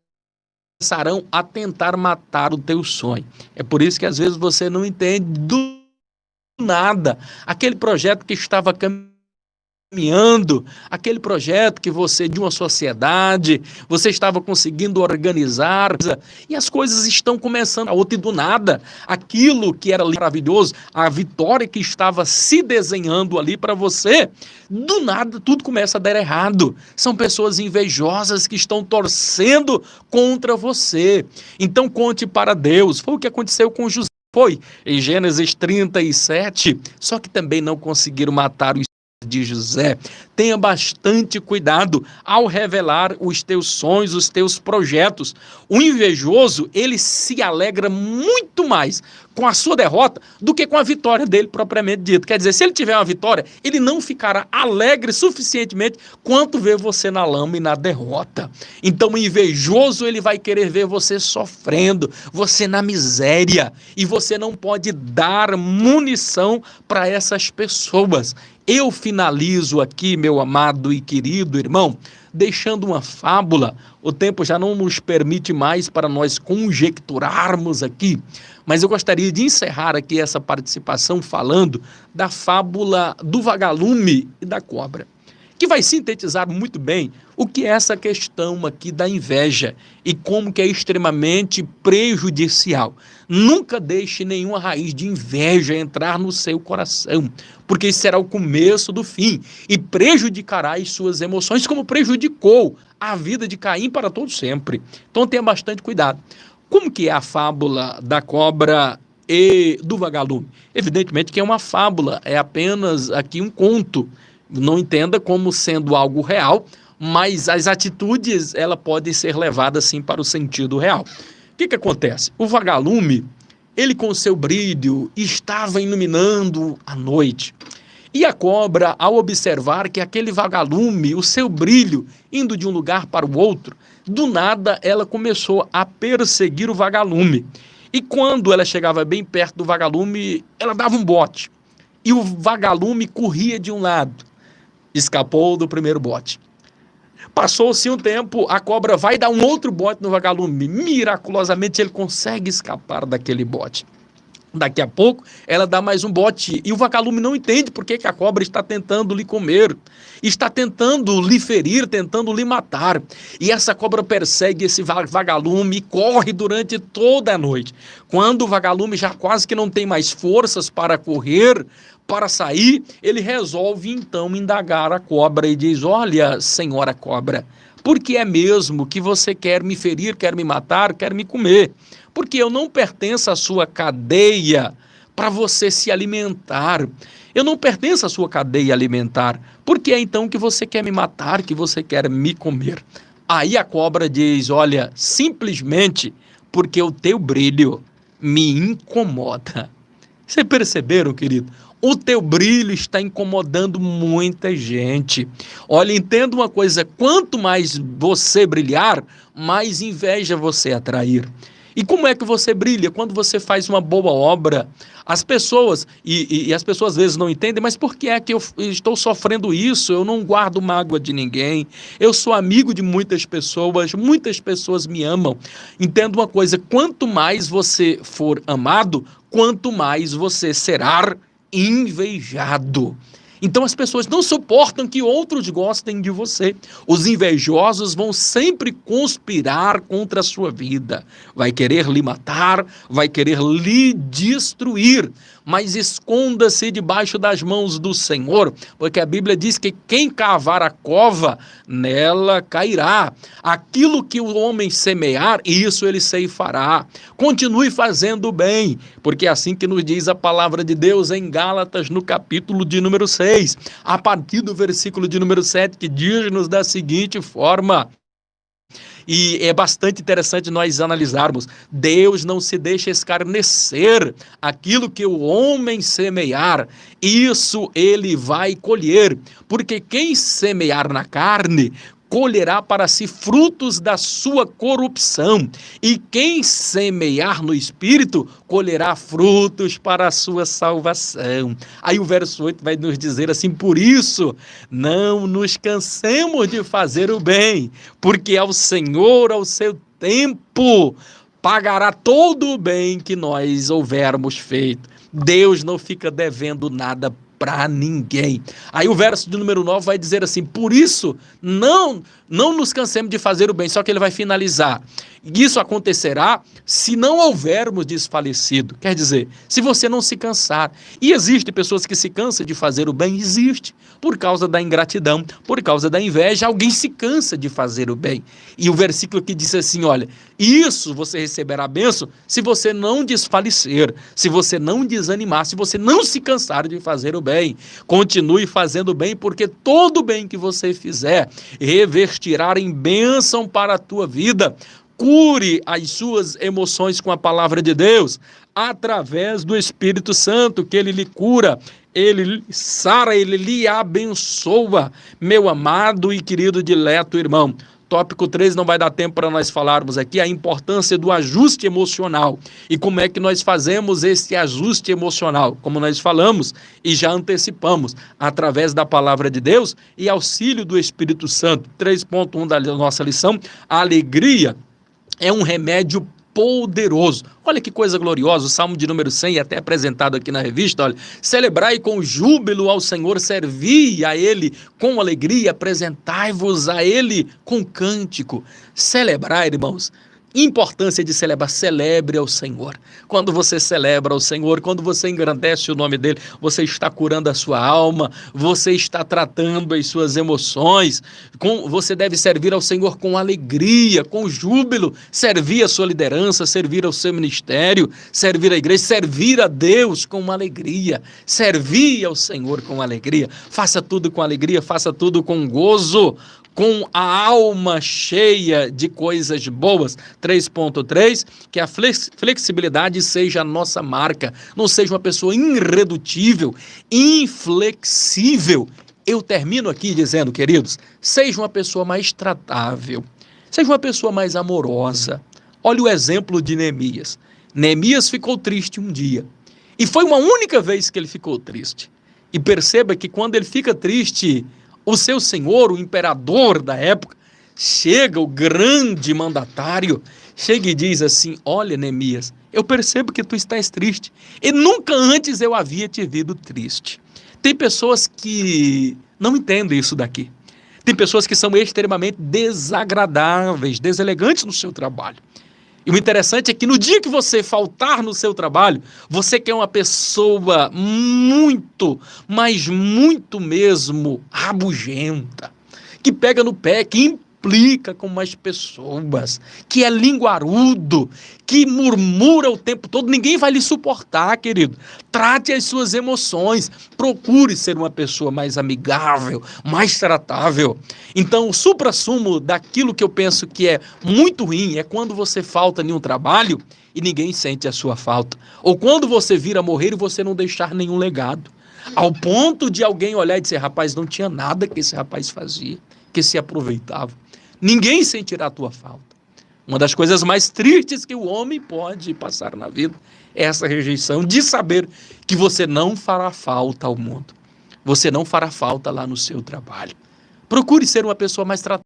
a tentar matar o teu sonho. É por isso que às vezes você não entende do nada aquele projeto que estava caminhando, aquele projeto que você, de uma sociedade, você estava conseguindo organizar, e as coisas estão começando a outra, e do nada, aquilo que era maravilhoso, a vitória que estava se desenhando ali para você, do nada tudo começa a dar errado. São pessoas invejosas que estão torcendo contra você. Então conte para Deus. Foi o que aconteceu com José. Foi em Gênesis 37, só que também não conseguiram matar os de José. Tenha bastante cuidado ao revelar os teus sonhos, os teus projetos. O invejoso, ele se alegra muito mais com a sua derrota do que com a vitória dele propriamente dito. Quer dizer, se ele tiver uma vitória, ele não ficará alegre suficientemente quanto ver você na lama e na derrota. Então o invejoso, ele vai querer ver você sofrendo, você na miséria, e você não pode dar munição para essas pessoas. Eu finalizo aqui, meu amado e querido irmão, deixando uma fábula. O tempo já não nos permite mais para nós conjecturarmos aqui, mas eu gostaria de encerrar aqui essa participação falando da fábula do vagalume e da cobra, que vai sintetizar muito bem o que é essa questão aqui da inveja e como que é extremamente prejudicial. Nunca deixe nenhuma raiz de inveja entrar no seu coração, porque isso será o começo do fim e prejudicará as suas emoções, como prejudicou a vida de Caim para todo sempre. Então tenha bastante cuidado. Como que é a fábula da cobra e do vagalume? Evidentemente que é uma fábula, é apenas aqui um conto. Não entenda como sendo algo real, mas as atitudes, ela podem ser levadas sim para o sentido real. O que acontece? O vagalume, ele com seu brilho estava iluminando a noite. E a cobra, ao observar que aquele vagalume, o seu brilho, indo de um lugar para o outro, do nada ela começou a perseguir o vagalume. E quando ela chegava bem perto do vagalume, ela dava um bote. E o vagalume corria de um lado. Escapou do primeiro bote. Passou-se um tempo, a cobra vai dar um outro bote no vagalume. Miraculosamente ele consegue escapar daquele bote. Daqui a pouco, ela dá mais um bote e o vagalume não entende por que a cobra está tentando lhe comer, está tentando lhe ferir, tentando lhe matar. E essa cobra persegue esse vagalume e corre durante toda a noite. Quando o vagalume já quase que não tem mais forças para correr, para sair, ele resolve então indagar a cobra e diz: olha, senhora cobra, por que é mesmo que você quer me ferir, quer me matar, quer me comer? Porque eu não pertenço à sua cadeia para você se alimentar. Eu não pertenço à sua cadeia alimentar. Por que é então que você quer me matar, que você quer me comer? Aí a cobra diz: olha, simplesmente porque o teu brilho me incomoda. Vocês perceberam, querido? O teu brilho está incomodando muita gente. Olha, entenda uma coisa: quanto mais você brilhar, mais inveja você atrair. E como é que você brilha? Quando você faz uma boa obra. As pessoas, e as pessoas às vezes não entendem, mas por que é que eu estou sofrendo isso? Eu não guardo mágoa de ninguém, eu sou amigo de muitas pessoas me amam. Entenda uma coisa: quanto mais você for amado, quanto mais você será invejado. Então as pessoas não suportam que outros gostem de você. Os invejosos vão sempre conspirar contra a sua vida. Vai querer lhe matar, vai querer lhe destruir. Mas esconda-se debaixo das mãos do Senhor, porque a Bíblia diz que quem cavar a cova, nela cairá. Aquilo que o homem semear, isso ele ceifará. Continue fazendo o bem, porque é assim que nos diz a palavra de Deus em Gálatas, no capítulo de número 6, a partir do versículo de número 7, que diz-nos da seguinte forma. E é bastante interessante nós analisarmos: Deus não se deixa escarnecer. Aquilo que o homem semear, isso ele vai colher. Porque quem semear na carne, colherá para si frutos da sua corrupção. E quem semear no Espírito, colherá frutos para a sua salvação. Aí o verso 8 vai nos dizer assim: por isso, não nos cansemos de fazer o bem, porque ao Senhor, ao seu tempo, pagará todo o bem que nós houvermos feito. Deus não fica devendo nada para ninguém. Aí o verso de número 9 vai dizer assim: por isso não nos cansemos de fazer o bem. Só que ele vai finalizar: isso acontecerá se não houvermos desfalecido. Quer dizer, se você não se cansar. E existe pessoas que se cansam de fazer o bem? Existe. Por causa da ingratidão, por causa da inveja, alguém se cansa de fazer o bem. E o versículo que diz assim: olha, isso você receberá a bênção se você não desfalecer, se você não desanimar, se você não se cansar de fazer o bem. Continue fazendo o bem, porque todo o bem que você fizer revestirá em bênção para a tua vida. Cure as suas emoções com a palavra de Deus, através do Espírito Santo, que ele lhe cura, ele lhe sara, ele lhe abençoa, meu amado e querido dileto irmão. Tópico 3 não vai dar tempo para nós falarmos aqui: a importância do ajuste emocional. E como é que nós fazemos esse ajuste emocional? Como nós falamos e já antecipamos, através da palavra de Deus e auxílio do Espírito Santo. 3.1 da nossa lição: a alegria é um remédio poderoso. Olha que coisa gloriosa, o Salmo de número 100, até apresentado aqui na revista. Olha: celebrai com júbilo ao Senhor, servi a Ele com alegria, apresentai-vos a Ele com cântico. Celebrar, irmãos, importância de celebrar: celebre ao Senhor. Quando você celebra ao Senhor, quando você engrandece o nome dele, você está curando a sua alma, você está tratando as suas emoções. Você deve servir ao Senhor com alegria, com júbilo, servir a sua liderança, servir ao seu ministério, servir a igreja, servir a Deus com alegria, servir ao Senhor com alegria. Faça tudo com alegria, faça tudo com gozo, com a alma cheia de coisas boas. 3.3, que a flexibilidade seja a nossa marca, não seja uma pessoa irredutível, inflexível. Eu termino aqui dizendo, queridos, seja uma pessoa mais tratável, seja uma pessoa mais amorosa. Olha o exemplo de Neemias. Neemias ficou triste um dia, e foi uma única vez que ele ficou triste. E perceba que quando ele fica triste, o seu senhor, o imperador da época, chega, o grande mandatário, chega e diz assim: olha, Neemias, Eu percebo que tu estás triste. E nunca antes eu havia te visto triste. Tem pessoas que não entendem isso daqui. Tem pessoas que são extremamente desagradáveis, deselegantes no seu trabalho. E o interessante é que no dia que você faltar no seu trabalho, você que é uma pessoa muito, mas muito mesmo rabugenta, que pega no pé, que implica com mais pessoas, que é linguarudo, que murmura o tempo todo, ninguém vai lhe suportar, querido. Trate as suas emoções, procure ser uma pessoa mais amigável, mais tratável. Então, o suprassumo daquilo que eu penso que é muito ruim é quando você falta em um trabalho e ninguém sente a sua falta. Ou quando você vir a morrer e você não deixar nenhum legado. Ao ponto de alguém olhar e dizer, rapaz, não tinha nada que esse rapaz fazia, que se aproveitava. Ninguém sentirá a tua falta. Uma das coisas mais tristes que o homem pode passar na vida é essa rejeição de saber que você não fará falta ao mundo. Você não fará falta lá no seu trabalho. Procure ser uma pessoa mais tratada.